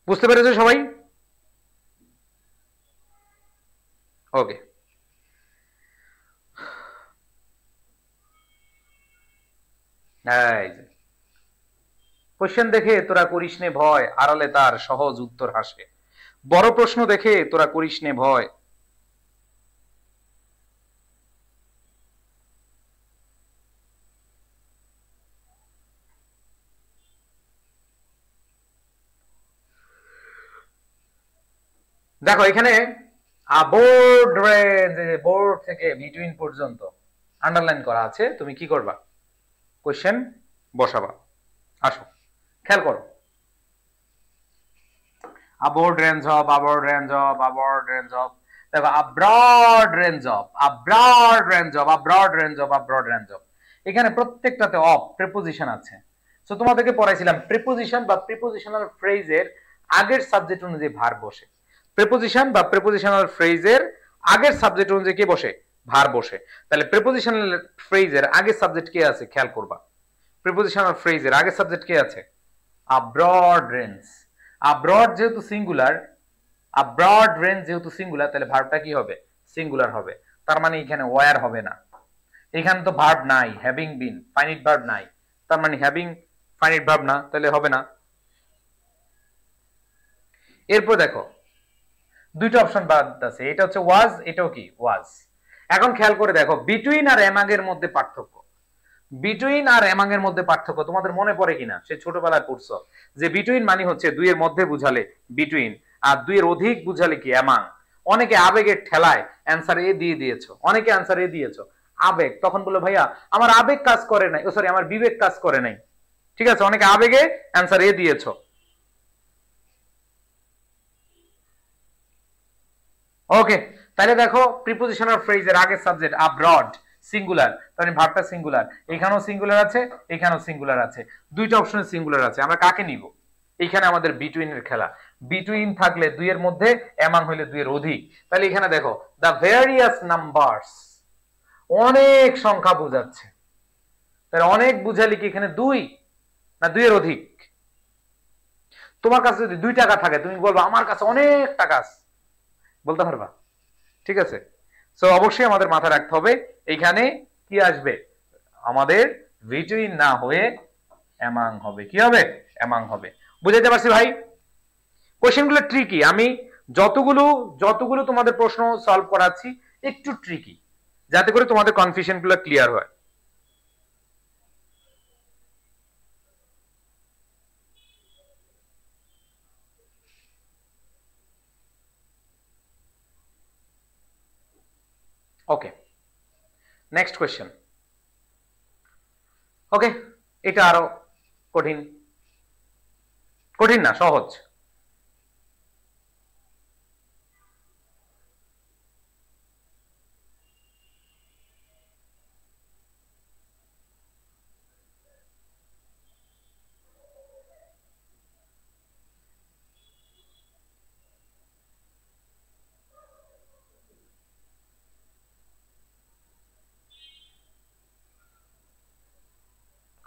বুঝতে পেরেছো সবাই? ওকে, কোশ্চেন দেখে তোরা করিস নে ভয়, আড়ালে তার সহজ উত্তর হাসে। বড় প্রশ্ন দেখে তোরা করিস নে ভয়। দেখো এখানে বোর্ড রেঞ্জ, বোর্ড থেকে বিটুইন পর্যন্ত আন্ডারলাইন করা আছে। তুমি কি করবা? কোশ্চেন বসাবা। আসো খেয়াল করো, aboard range of, aboard range of, aboard range of, দেখো abroad range of, abroad range of, abroad range of, abroad range of, এখানে প্রত্যেকটাতে অফ প্রিপোজিশন আছে। সো তোমাদেরকে পড়াইছিলাম প্রিপোজিশন বা প্রিপোজিশনাল ফ্রেজের আগের সাবজেক্ট অনুযায়ী ভার্ব বসে। প্রিপোজিশন বা প্রিপোজিশনাল ফ্রেজের আগের সাবজেক্ট অনুযায়ী কি বসে? ভার্ব বসে। তাহলে প্রিপোজিশনাল ফ্রেজের আগের সাবজেক্ট কে আছে? খেয়াল করবা, প্রিপোজিশনাল ফ্রেজের আগের সাবজেক্ট কে আছে? abroad range। abroad যেহেতু সিঙ্গুলার, abroad range যেহেতু সিঙ্গুলার, তাহলে ভার্বটা কি হবে? সিঙ্গুলার হবে। তার মানে এখানে ওয়্যার হবে না, এখানে তো ভার্ব নাই, হ্যাভিং বিন ফাইনাইট ভার্ব নাই, তার মানে হ্যাভিং ফাইনাইট ভার্ব না, তাহলে হবে না। এরপর দেখো দুইটা অপশন বাদ আছে, এটা হচ্ছে ওয়াজ, এটাও কি ওয়াজ। এখন খেয়াল করে দেখো বিটুইন আর এমাং এর মধ্যে পার্থক্য, বিটুইন আর এমাং এর মধ্যে পার্থক্য তোমাদের মনে পড়ে কিনা? সে ছোটবেলায় পড়ছো যে বিটুইন মানে হচ্ছে দুইয়ের মধ্যে বুঝালে বিটুইন, আর দুইয়ের অধিক বুঝালে কি এমাং। অনেকে আবেগের ঠেলায় অ্যান্সার এ দিয়ে দিয়েছো, অনেকে অ্যান্সার এ দিয়েছো আবেগ, তখন বলে ভাইয়া আমার আবেগ কাজ করে নাই, ও সরি আমার বিবেক কাজ করে নাই। ঠিক আছে, অনেকে আবেগে অ্যান্সার এ দিয়েছো। ওকে, তাহলে দেখো প্রিপোজিশনাল ফ্রেজের আগের সাবজেক্ট abroad সিঙ্গুলার, তাহলে ভার্বটা সিঙ্গুলার, এখানেও সিঙ্গুলার আছে, এখানেও সিঙ্গুলার আছে, দুইটা অপশনে সিঙ্গুলার আছে। আমরা কাকে নিব? এখানে আমাদের বিটুইন এর খেলা। বিটুইন থাকলে দুইয়ের মধ্যে, এমাং হইলে দুইয়ের অধিক। তাহলে এখানে দেখো দ্য ভেরিয়াস নাম্বারস, অনেক সংখ্যা বোঝাচ্ছে। তাহলে অনেক বুঝালি কি এখানে দুই না দুইয়ের অধিক? তোমার কাছে যদি 2 টাকা থাকে তুমি বলবা আমার কাছে অনেক টাকা আছে, বলতে পারবা? ঠিক আছে, সো অবশ্যই আমাদের মাথায় রাখতে হবে এইখানে কি আসবে? আমাদের বিটুইন না হয়ে এমাং হবে। কি হবে? এমাং হবে। বুঝাইতে পারছি ভাই? কোশ্চেনগুলো ট্রিকি, আমি যতগুলো তোমাদের প্রশ্ন সলভ করাচ্ছি একটু ট্রিকি, যাতে করে তোমাদের কনফিউশনগুলো ক্লিয়ার হয়। ওকে, নেক্সট কোয়েশ্চেন। ওকে, এটা আরো কঠিন, কঠিন না, সহজ।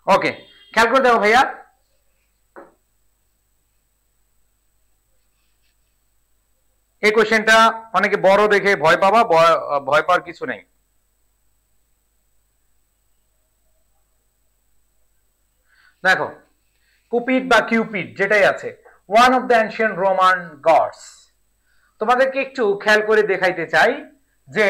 ওকে, খেয়াল করে দেখো ভাইয়া, এই কোশ্চেনটা অনেকে বড় দেখে ভয় পাবা, ভয় পাওয়ার কিছু নেই। দেখো, কুপিড বা কিউপিড যেটাই আছে, one of the ancient Roman gods. তোমাদেরকে একটু খেয়াল করে দেখাইতে চাই যে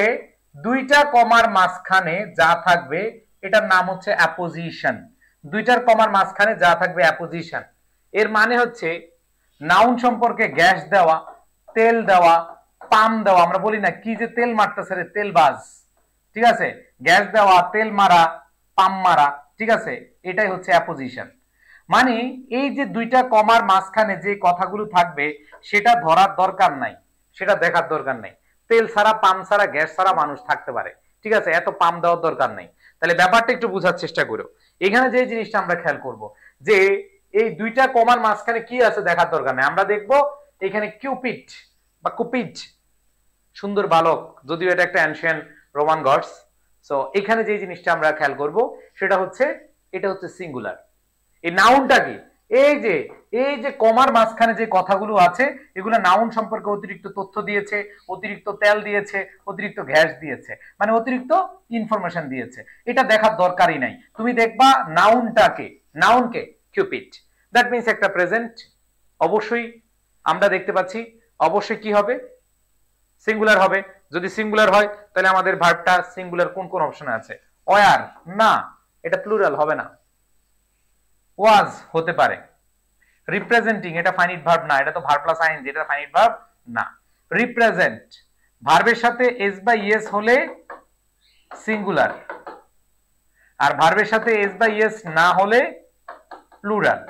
দুইটা কমার মাঝখানে যা থাকবে এটার নাম হচ্ছে অ্যাপোজিশন। দুইটার কমার মাঝখানে যা থাকবে অ্যাপোজিশন, এর মানে হচ্ছে নাউন সম্পর্কে গ্যাস দেওয়া, তেল দেওয়া, পাম দেওয়া। আমরা বলি না কি যে তেল মারতেছে রে তেলবাজ, ঠিক আছে, গ্যাস দেওয়া, তেল মারা, পাম মারা, ঠিক আছে, এটাই হচ্ছে অ্যাপোজিশন। মানে এই যে দুইটা কমার মাঝখানে যে কথাগুলো থাকবে সেটা ধরার দরকার নাই, সেটা দেখার দরকার নাই। তেল ছাড়া, পাম ছাড়া, গ্যাস ছাড়া মানুষ থাকতে পারে, ঠিক আছে, এত পাম দেওয়ার দরকার নেই। তাহলে ব্যাপারটা একটু বোঝার চেষ্টা করো। এখানে যে জিনিসটা আমরা খেয়াল করব যে এই দুইটা কমার মাঝখানে কি আছে দেখার দরকার নেই। আমরা দেখব এখানে কিউপিড বা কুপিড, সুন্দর বালক, যদিও এটা একটা অ্যানশিয়েন্ট রোমান গডস। সো এখানে যে জিনিসটা আমরা খেয়াল করব সেটা হচ্ছে, এটা হচ্ছে সিঙ্গুলার। এই নাউনটা কি, এই যে কমার মাঝখানে যে কথাগুলো আছে এগুলো নাউন সম্পর্কে অতিরিক্ত তথ্য দিয়েছে, অতিরিক্ত তেল দিয়েছে, অতিরিক্ত গ্যাস দিয়েছে, মানে অতিরিক্ত ইনফরমেশন দিয়েছে। এটা দেখার দরকারই নাই। তুমি দেখবা নাউনটাকে, নাউনকে কিউপিড, দ্যাট মিন্স একটা প্রেজেন্ট। অবশ্যই আমরা দেখতে পাচ্ছি, অবশ্যই কি হবে, সিঙ্গুলার হবে। যদি সিঙ্গুলার হয় তাহলে আমাদের ভার্বটা সিঙ্গুলার কোন কোন অপশনে আছে? ওয়ার না, এটা প্লুরাল হবে না। ওয়াজ হতে পারে। রিপ্রেজেন্টিং, এটা ফাইনিট ভার্ব না, এটা তো ভার্ব প্লাস আইএনজি, এটা ফাইনিট ভার্ব না। রিপ্রেজেন্ট, ভার্বের সাথে এস বা ইএস হলে সিঙ্গুলার, আর ভার্বের সাথে এস বা ইএস না হলে প্লুরাল।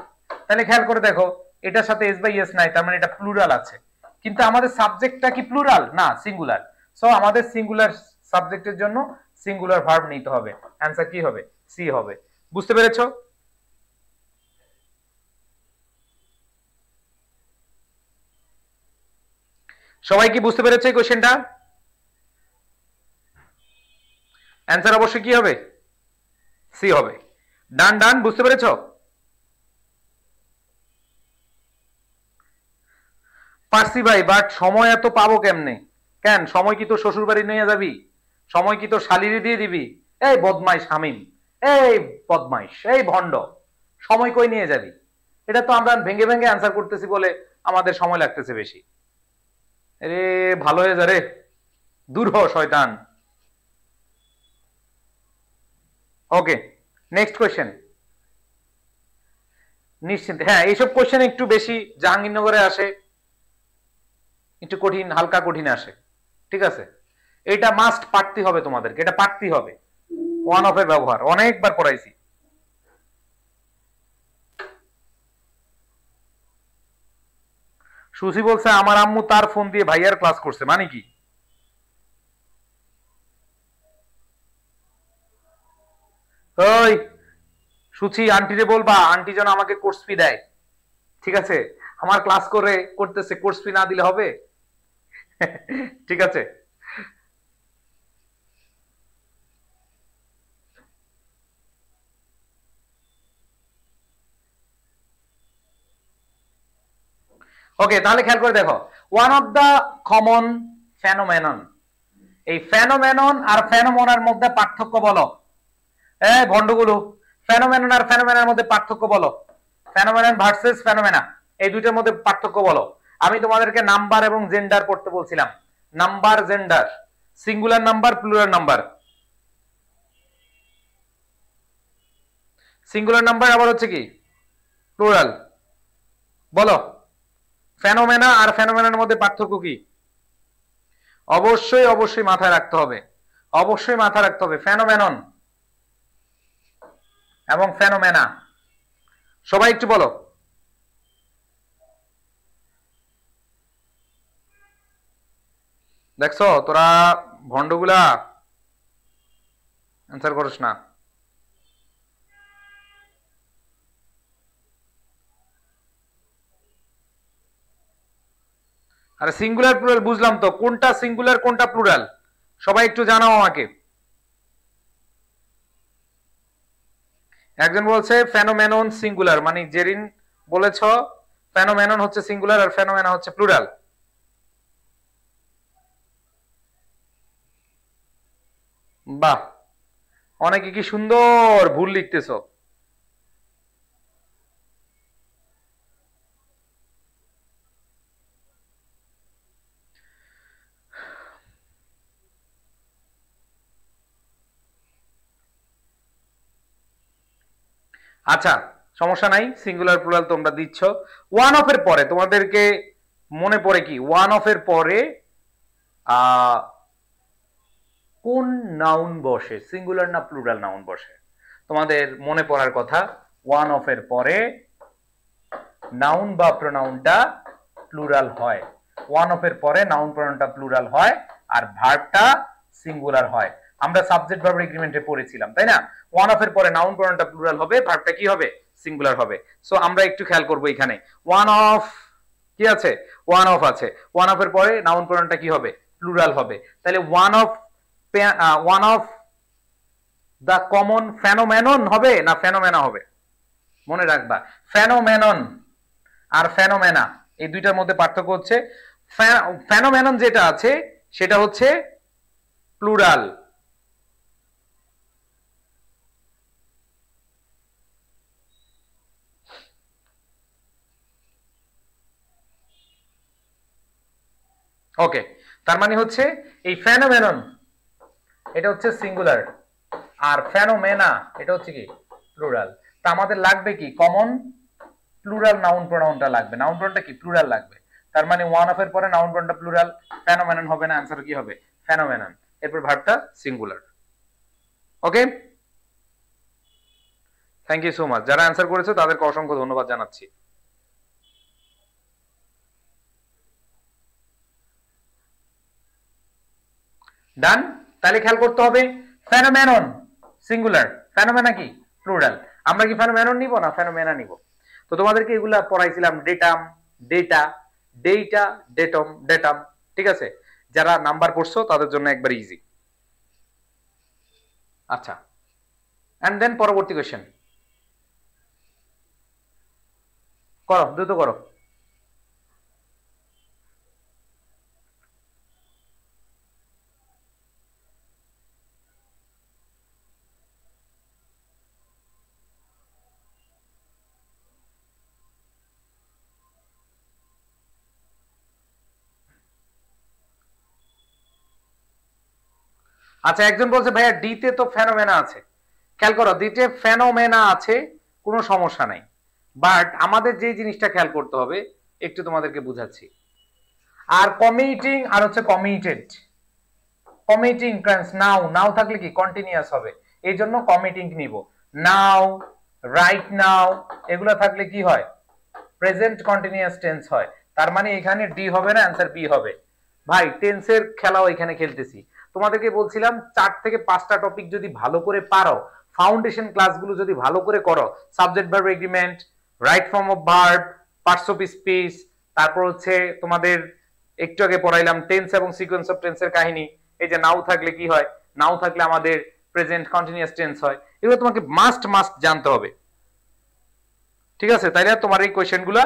তাহলে খেয়াল করে দেখো, এটার সাথে এস বা ইএস নাই, তার মানে এটা প্লুরাল আছে। কিন্তু আমাদের সাবজেক্টটা কি প্লুরাল না, সিঙ্গুলার। সো আমাদের সিঙ্গুলার সাবজেক্টের জন্য সিঙ্গুলার ভার্ব নিতে হবে। অ্যান্সার কি হবে? সি হবে। বুঝতে পেরেছো? সবাই কি বুঝতে পেরেছে এই কোশ্চেনটা? অ্যান্সার অবশ্যই কি হবে? সি হবে। ডান ডান, বুঝতে পেরেছো? পারছি ভাই, বাট সময় এত পাবো কেমনে? কেন, সময় কি তোর শ্বশুর বাড়ি নিয়ে যাবি? সময় কি তোর শালিরে দিয়ে দিবি? এই বদমাইশ হামিম, এই বদমাইশ, এই ভণ্ড, সময় কই নিয়ে যাবি? এটা তো আমরা ভেঙে ভেঙে অ্যান্সার করতেছি বলে আমাদের সময় লাগতেছে বেশি। রে ভালো হয়ে যা রে, দূর হ শয়তান। ওকে, নেক্সট কোয়েশ্চেন। নিশ্চিন্তে, হ্যাঁ, এইসব কোয়েশ্চেন একটু বেশি জাহাঙ্গীরনগরে আসে, একটু কঠিন, হালকা কঠিন আসে, ঠিক আছে। এটা মাস্ট পারতে হবে তোমাদেরকে, এটা পারতে হবে। ওয়ান অফ এর ব্যবহার অনেকবার পড়াইছি। সুসি বলছে আমার আম্মু তার ফোন দিয়ে ভাইয়ার ক্লাস করছে, মানে কি? ওই সুচি, আন্টিরে বলবা আন্টি যেন আমাকে কোর্স ফি দেয়, ঠিক আছে? আমার ক্লাস করে করতেছে, কোর্স ফি না দিলে হবে? ঠিক আছে। ওকে, তাহলে খেয়াল করে দেখো, one of the common phenomenon. এই ফেনোমেনন আর ফেনোমেনার মধ্যে পার্থক্য বলো। এই ভন্ডগুলো, ফেনোমেনন আর ফেনোমেনার মধ্যে পার্থক্য বলো। ফেনোমেনন ভার্সেস ফেনোমেনা, এই দুইটার মধ্যে পার্থক্য বলো। আমি তোমাদেরকে নাম্বার এবং জেন্ডার পড়তে বলছিলাম। Number, gender, singular number, plural number. Singular number আবার হচ্ছে কি প্লুরাল। বলো, ফেনোমেনা আর ফেনোমেনার মধ্যে পার্থক্য কি? অবশ্যই অবশ্যই মাথায় রাখতে হবে। অবশ্যই মাথা রাখতে হবে, ফেনোমেনন এবং ফেনোমেনা। সবাই একটু বলো। দেখছো তোরা ভন্ডগুলা অ্যান্সার করিস না। আরে সিঙ্গুলার প্লুরাল বুঝলাম তো, কোনটা সিঙ্গুলার কোনটা প্লুরাল সবাই একটু জানাও আমাকে। একজন বলছে ফেনোমেনন সিঙ্গুলার, মানে জেরিন বলেছ ফেনোমেনন হচ্ছে সিঙ্গুলার আর ফেনোমেনা হচ্ছে প্লুরাল। বাহ, অনেকে কি সুন্দর ভুল লিখতেছো। আচ্ছা সমস্যা নাই, সিঙ্গুলার প্লুরাল তোমরা দিচ্ছ। ওয়ান অফ এর পরে তোমাদেরকে মনে পড়ে কি, ওয়ান অফ এর পরে কোন নাউন বসে, সিঙ্গুলার না প্লুরাল নাউন বসে? তোমাদের মনে পড়ার কথা, ওয়ান অফ এর পরে নাউন বা প্রোনাউনটা প্লুরাল হয়। ওয়ান অফ এর পরে নাউন প্রোনাউনটা প্লুরাল হয় আর ভার্বটা সিঙ্গুলার হয়। আমরা সাবজেক্ট ভার্ব এগ্রিমেন্টে পড়েছিলাম তাই না? ওয়ান অফ এর পরে নাউন প্রোনাউনটা প্লুরাল হবে, ভার্বটা কি হবে? সিঙ্গুলার হবে। সো আমরা একটু খেয়াল করব এখানে, ওয়ান অফ কি আছে? ওয়ান অফ আছে, ওয়ান অফ এর পরে নাউন প্রোনাউনটা কি হবে? প্লুরাল হবে। তাহলে one of the common phenomenon হবে না ফেনোমেনা হবে? মনে রাখবা, ফেনোমেনন আর ফেনোমেনা এই দুইটার মধ্যে পার্থক্য হচ্ছে, ফেনোমেনন যেটা আছে সেটা হচ্ছে প্লুরাল। ওকে, তার মানে হচ্ছে এই ফেনোমেনন এটা হচ্ছে সিঙ্গুলার আর ফেনোমেনা এটা হচ্ছে কি প্লুরাল। তা আমাদের লাগবে কি কমন? প্লুরাল নাউন প্রোনাউনটা লাগবে, নাউন প্রোনাউনটা কি প্লুরাল লাগবে। তার মানে ওয়ান অফ এর পরে নাউন প্রোনাউনটা প্লুরাল, ফেনোমেনন হবে না, आंसर কি হবে? ফেনোমেনন। এরপর ভার্বটা singular. Okay, thank you so much. যারা आंसर করেছো তাদেরকে অসংখ্য ধন্যবাদ জানাচ্ছি। ডান, তাহলে খেয়াল করতে হবে ফেনোমেনন সিঙ্গুলার, ফেনোমেনা কি প্লুরাল। আমরা কি ফেনোমেনন নিব না ফেনোমেনা নিব? তো তোমাদেরকে এগুলা পড়াইছিলাম, ডেটাম, ডেটা, ডেটা, ডেটম, ডেটাম, ঠিক আছে? যারা নাম্বার পড়ছো তাদের জন্য একবার ইজি। আচ্ছা, এন্ড দেন পরবর্তী কোশ্চেন করো, দ্রুত করো। আচ্ছা, একজন বলছে ভাইয়া ডি তে তো ফেনোমেনা আছে। খেয়াল করো, ডিতে ফেনোমেনা আছে, কোনো সমস্যা নাই, বাট আমাদের যে জিনিসটা খেয়াল করতে হবে একটু তোমাদেরকে বুঝাচ্ছি। আর কমিটিং আর হচ্ছে কমিটেড, কমিটিং টেন্স নাও, নাও থাকলে কি কন্টিনিউয়াস হবে, এই জন্য কমিটিং নিব। নাও, রাইট নাও এগুলো থাকলে কি হয়? প্রেজেন্ট কন্টিনিউয়াস টেন্স হয়। তার মানে এখানে ডি হবে না, आंसर বি হবে। ভাই টেন্সের খেলাও এখানে খেলতেছি। তোমাদেরকে বলছিলাম 4 থেকে 5টা টপিক যদি ভালো করে পারো, ফাউন্ডেশন ক্লাসগুলো যদি ভালো করে করো, subject verb agreement, right form of verb, parts of speech, তারপর হচ্ছে তোমাদের একটু আগে পড়াইলাম টেন্স এবং সিকোয়েন্স অফ টেন্সের কাহিনী। এই যে নাও থাকলে কি হয়, নাও থাকলে আমাদের প্রেজেন্ট কন্টিনিউয়াস টেন্স হয়। এগুলো তোমাকে মাস্ট মাস্ট জানতে হবে, ঠিক আছে? তাইলে তোমার এই কোয়েশ্চেনগুলো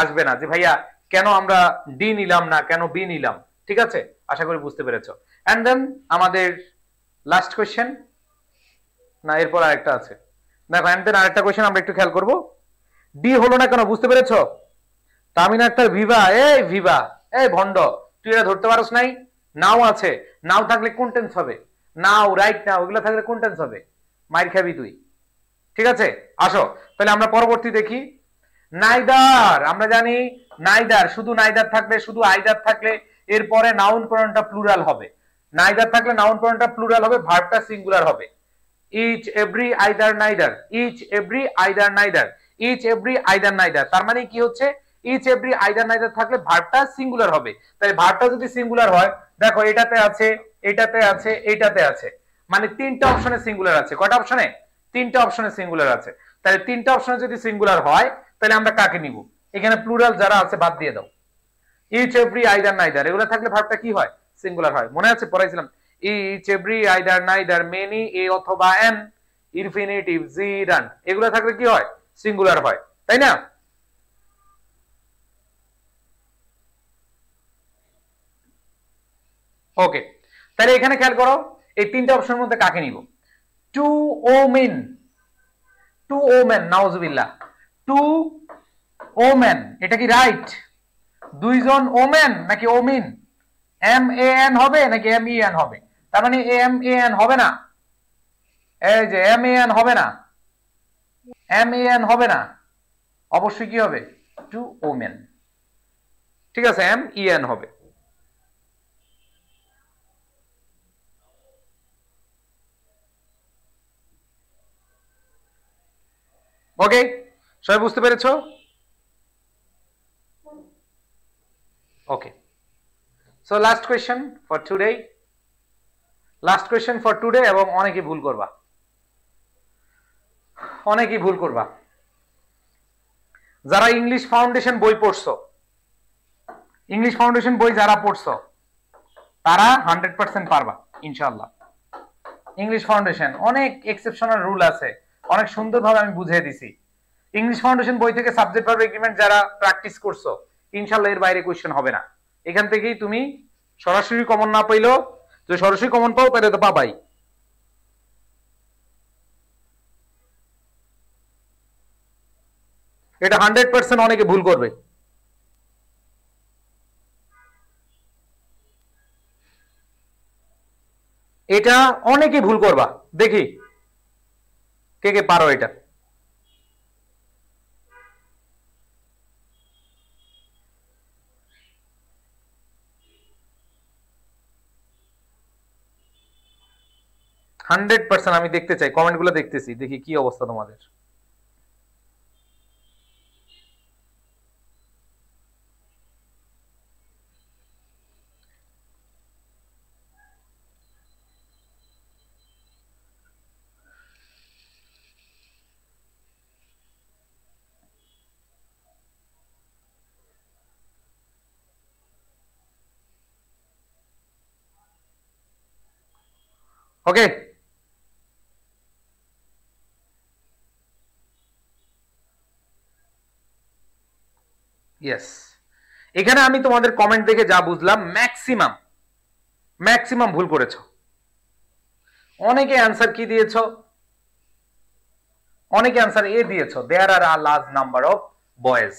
আসবে না যে ভাইয়া কেন আমরা ডি নিলাম না, কেন বি নিলাম। ঠিক আছে, আশা করি বুঝতে পেরেছো। এন্ড দেন আমাদের লাস্ট কোয়েশ্চেন, না এরপর আরেকটা আছে, দেখো এন্ড দেন আরেকটা কোয়েশ্চেন আমরা একটু খেয়াল করব। ডি হলো না কেন বুঝতে পেরেছো? তামিন আক্তার ভিভা, এই ভিভা, এই ভন্ড, তুই এটা ধরতে পারস নাই? নাও আছে, নাও থাকলে কোন টেন্স হবে? নাও, রাইট নাও এগুলো থাকলে কোন টেন্স হবে? মাইর খাবি তুই। ঠিক আছে, আসো তাহলে আমরা পরবর্তী দেখি। নাইদার, আমরা জানি নাইদার, শুধু নাইদার থাকলে, শুধু আইদার থাকলে এরপরে নাউন প্রোনাউনটা প্লুরাল হবে। নাইদার থাকলে নাউন প্রনাউনটা প্লুরাল হবে, ভার্বটা সিঙ্গুলার হবে। Each every either neither, each every either neither, each every either neither. তার মানে কি হচ্ছে, ইচ এভরি আইদার নাইদার থাকলে ভার্বটা সিঙ্গুলার হবে। তাই ভার্বটা যদি সিঙ্গুলার হয়, দেখো এটাতে আছে, এটাতে আছে, এটাতে আছে, মানে তিনটা অপশনে সিঙ্গুলার আছে। কয়টা অপশনে? তিনটা অপশনে সিঙ্গুলার আছে। তাহলে তিনটা অপশনে যদি সিঙ্গুলার হয়, তাহলে আমরা কাকে নিব? এখানে প্লুরাল যারা আছে বাদ দিয়ে দাও। ইচ এভরি আইদার নাইদার এগুলো থাকলে ভার্বটা কি হয়? সিঙ্গুলার হয়। মনে আছে পড়াইছিলাম, each every either neither, many a অথবা এন, ইনফিনিটিভ জি রান, এগুলো থাকলে কি হয়? সিঙ্গুলার হয়, তাই না? ওকে, তাহলে এখানে খেয়াল করো, এই তিনটা অপশনের মধ্যে কাকে নিব? টু ওমেন, টু ওমেন, নাউজুবিল্লাহ, টু ওমেন, এটা কি রাইট? দুইজন ওমেন নাকি ওমিন? এম এ এন হবে নাকি এম ই এন হবে? তার মানে এম এ এন হবে না, এই যে এম এ এন হবে না, এম এ এন হবে না, অবশ্যই কি হবে? টু ওমেন, ঠিক আছে, এম ই এন হবে। ওকে, সবাই বুঝতে পেরেছো? Okay, so last question for today, last question for today, এবং অনেকেই ভুল করবা, অনেকেই ভুল করবা। যারা ইংলিশ ফাউন্ডেশন বই পড়ছো, ইংলিশ ফাউন্ডেশন বই যারা পড়ছো, তারা 100% পারবা ইনশাআল্লাহ। ইংলিশ ফাউন্ডেশন অনেক এক্সেপশনাল রুল আছে, অনেক সুন্দরভাবে আমি বুঝিয়ে দিছি। ইংলিশ ফাউন্ডেশন বই থেকে সাবজেক্ট ভার্ব এগ্রিমেন্ট যারা প্র্যাকটিস করছো, ইনশাআল্লাহ এর বাইরে কোশ্চেন হবে না। এখান থেকেই তুমি সরাসরি কমন না পাইলেও, যদি সরাসরি কমন পাও তাহলে তো পাবাই। এটা 100% অনেকে ভুল করবে। এটা অনেকে ভুল করবা, দেখি কে কে পারো এটা। হান্ড্রেড পার্সেন্ট আমি দেখতে চাই, কমেন্ট গুলো দেখতেছি, দেখি কি অবস্থা তোমাদের। ওকে, ইয়েস, এখানে আমি তোমাদের কমেন্ট দেখে যা বুঝলাম, ম্যাক্সিমাম ম্যাক্সিমাম ভুল করেছো। অনেকে অ্যান্সার কি দিয়েছো? অনেকে অ্যান্সার এ দিয়েছো, there are a large number of boys.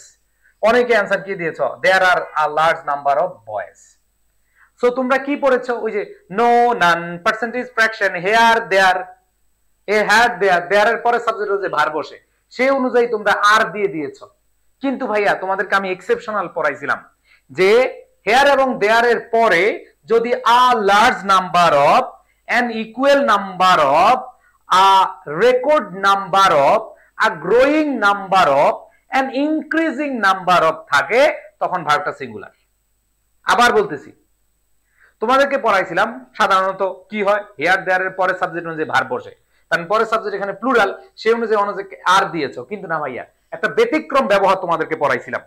অনেকে অ্যান্সার কি দিয়েছো? There are a large number of boys. So তোমরা কি পড়েছো? ওই যে no, none, percentage, fraction, here, there, a had, there, দেয়ারের পরে সাবজেক্টের যে ভার বসে সেই অনুযায়ী তোমরা আর দিয়ে দিয়েছো। কিন্তু ভাইয়া তোমাদেরকে আমি এক্সেপশনাল পড়াইছিলাম যে হেয়ার এবং দেয়ারের পরে যদি আ large number of, an equal number of, a record number of, a growing number of, an increasing number of থাকে, তখন ভার্বটা সিঙ্গুলার। আবার বলতেছি, তোমাদেরকে পড়াইছিলাম সাধারণত কি হয়, হেয়ার দেয়ারের পরে সাবজেক্ট অনুযায়ী ভার্ব বসে, কারণ পরের সাবজেক্ট এখানে প্লুরাল, সেই অনুযায়ী আর দিয়েছো। কিন্তু না ভাইয়া, একটা ব্যতিক্রম ব্যবহার তোমাদেরকে পড়াইছিলাম,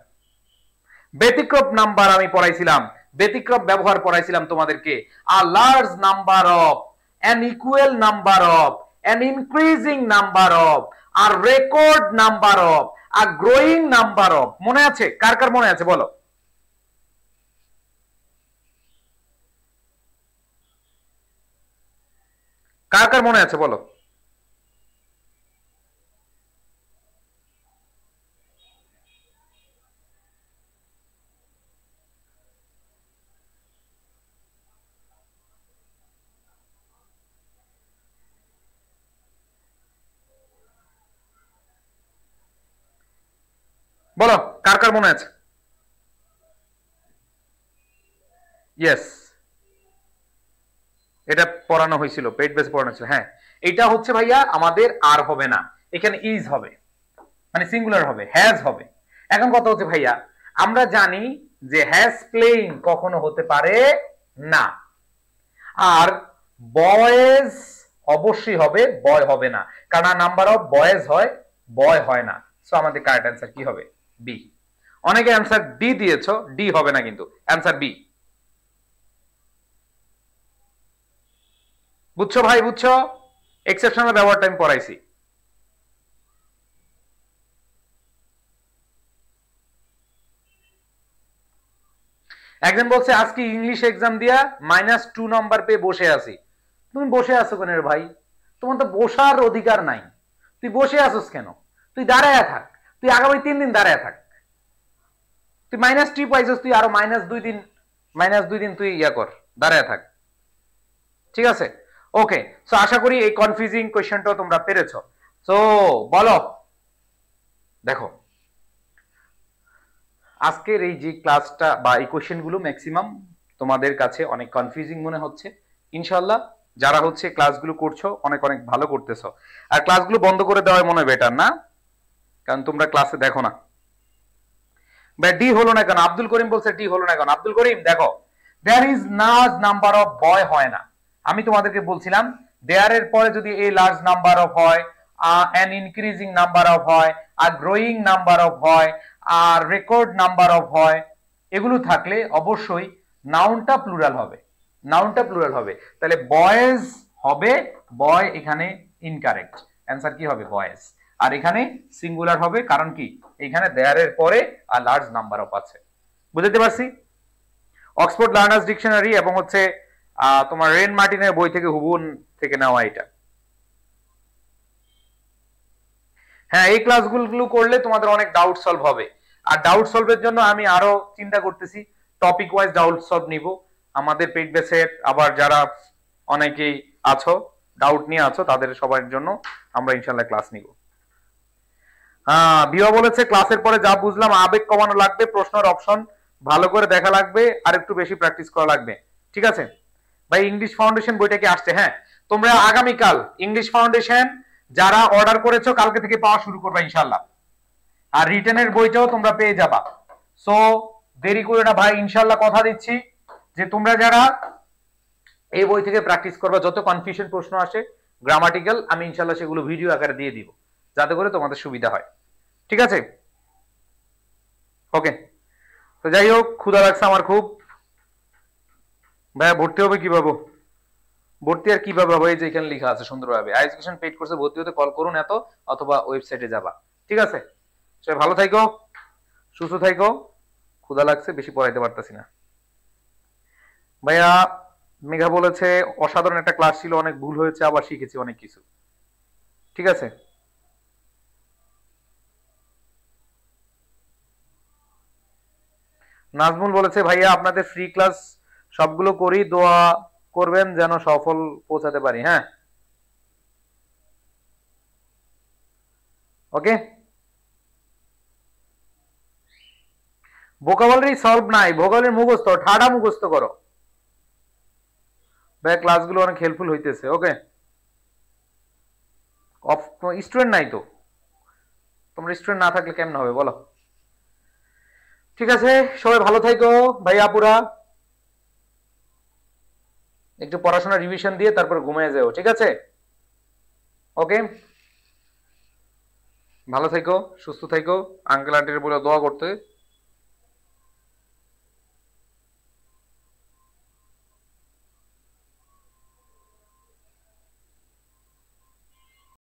ব্যতিক্রম নাম্বার আমি পড়াইছিলাম, ব্যতিক্রম ব্যবহার পড়াইছিলাম তোমাদেরকে। A large number of, an equal number of, an increasing number of, আর record number of, a growing number of. মনে আছে? কার কার মনে আছে বলো? কার কার মনে আছে বলো? বলো কার কার মনে আছে? ইয়েস, এটা পড়ানো হয়েছিল, পেইড বেস পড়ানো ছিল। হ্যাঁ, এটা হচ্ছে ভাইয়া আমাদের আর হবে না, এখানে ইজ হবে, মানে সিঙ্গুলার হবে, হ্যাজ হবে। এখন কথা হচ্ছে ভাইয়া, আমরা জানি যে হ্যাজ প্লেইং কখনো হতে পারে না, আর বয়েজ অবশ্যই হবে, বয় হবে না, কারণ নাম্বার অফ বয়েজ হয়, বয় হয় না। সো আমাদের কারেক্ট অ্যান্সার কি হবে? বি। অনেকে অ্যান্সার ডি দিয়েছো, ডি হবে না, কিন্তু অ্যান্সার বি। বুঝছো ভাই, বুঝছো? এক্সেপশনাল ব্যবহারটা আমি পড়াইছি। একজন বলছে আজকে ইংলিশ এক্সাম দিয়া -2 নাম্বার পেয়ে বসে আছি। তুমি বসে আছো কেন রে ভাই? তোমার তো বসার অধিকার নাই, তুই বসে আছোস কেন? তুই দাঁড়ায় থাক, তুই আগামী 3 দিন দাঁড়ায় থাক। তুই -3 পাইছস, তুই আরো -2 দিন তুই ইয়া কর, দাঁড়ায় থাক। ঠিক আছে, ওকে। সো আশা করি এই কনফিউজিং কোশ্চেনটাও তোমরা পেরেছো। সো বলো, দেখো আজকের এই যে ক্লাসটা বা এই কোশ্চেনগুলো ম্যাক্সিমাম তোমাদের কাছে অনেক কনফিউজিং মনে হচ্ছে। ইনশাল্লাহ যারা হচ্ছে ক্লাসগুলো করছো অনেক অনেক ভালো করতেছো। আর ক্লাসগুলো বন্ধ করে দেওয়াই মনে হয় বেটার না, কারণ তোমরা ক্লাসে দেখো না। ভাই ডি হলো না কেন? আব্দুল করিম বলছে ডি হলো না কেন? আব্দুল করিম দেখো, there is large number of boy হয় না। আমি তোমাদেরকে বলছিলাম দেয়ার এর পরে যদি এই লার্জ নাম্বার অফ হয়, অ্যান ইনক্রিজিং নাম্বার অফ হয়, আর গ্রোয়িং নাম্বার অফ হয়, আর রেকর্ড নাম্বার অফ হয়, এগুলো থাকলে অবশ্যই নাউনটা প্লুরাল হবে, নাউনটা প্লুরাল হবে। তাহলে বয়েজ হবে, বয় এখানে ইনকারেক্ট, অ্যান্সার কি হবে? বয়েজ। আর এখানে সিঙ্গুলার হবে, কারণ কি এখানে দেয়ার এর পরে আর লার্জ নাম্বার অফ আছে। বুঝতে পারছি? অক্সফোর্ড লার্নার্স ডিকশনারি এবং হচ্ছে তোমার রেন মার্টিনের বই থেকে হুবুন থেকে নেওয়া এটা। হ্যাঁ, এই ক্লাসগুলো করলে তোমাদের অনেক ডাউট সলভ হবে। আর ডাউট সলভের জন্য আমি আরো চিন্তা করতেছি, টপিক ওয়াইজ ডাউট সলভ নিব আমাদের পেইড বেসে। আবার যারা অনেকেই আছো ডাউট নিয়ে আছো, তাদের সবার জন্য আমরা ইনশাল্লাহ ক্লাস নিব। হ্যাঁ, বিয়া বলেছে ক্লাসের পরে যা বুঝলাম আবেগ কমানো লাগবে, প্রশ্নের অপশন ভালো করে দেখা লাগবে, আর একটু বেশি প্র্যাকটিস করা লাগবে। ঠিক আছে ভাই, ইংলিশ ফাউন্ডেশন বইটা কি আসছে? হ্যাঁ, তোমরা আগামীকাল ইংলিশ ফাউন্ডেশন যারা অর্ডার করেছো কালকে থেকে পাওয়া শুরু করবে ইনশাল্লাহ। আর রিটেনের বইটাও তোমরা পেয়ে যাবা। সো দেরি করে না ভাই, ইনশাল্লাহ কথা দিচ্ছি যে তোমরা যারা এই বই থেকে প্র্যাকটিস করবা, যত কনফিউশন প্রশ্ন আসে গ্রামাটিক্যাল, আমি ইনশাল্লাহ সেগুলো ভিডিও আকারে দিয়ে দিব, যাতে করে তোমাদের সুবিধা হয়। ঠিক আছে, ওকে। তো যাই হোক, ক্ষুধা লাগছে আমার খুব। ভাইয়া ভর্তি হবে কিভাবে? ভর্তি আর কিভাবে হবে? এই যে এখানে লেখা আছে সুন্দরভাবে, এডুকেশন পেইড কোর্সে ভর্তি হতে কল করুন এত, অথবা ওয়েবসাইটে যাবা। ঠিক আছে, সবাই ভালো থাকো, সুস্থ থাকো। ক্ষুধা লাগছে, বেশি পড়াইতে পারতাছি না। ভাইয়া মেঘা বলেছে অসাধারণ একটা ক্লাস ছিল, অনেক ভুল হয়েছে, আবার শিখেছি অনেক কিছু। ঠিক আছে, নাজমুল বলেছে ভাইয়া আপনাদের ফ্রি ক্লাস সবগুলো করি, দোয়া করবেন যেন সফল পৌঁছাতে পারি। হ্যাঁ, ওকে। ভোকাবুলারি সলভ নাই, ভোকাবুলারি মুখস্থ, ঠাডা মুখস্থ করো ভাই, ক্লাসগুলো অনেক হেল্পফুল হইতেছে। ওকে, স্টুডেন্ট নাই তো, তোমরা স্টুডেন্ট না থাকলে কেমন হবে বলো? ঠিক আছে, সবাই ভালো থাকো ভাই আপুরা, একটু পড়াশোনা রিভিশন দিয়ে তারপর ঘুমিয়ে যাও। ঠিক আছে, ওকে, ভালো থাকো, সুস্থ থাকো, আঙ্কেল আন্টির বলে দোয়া করতে।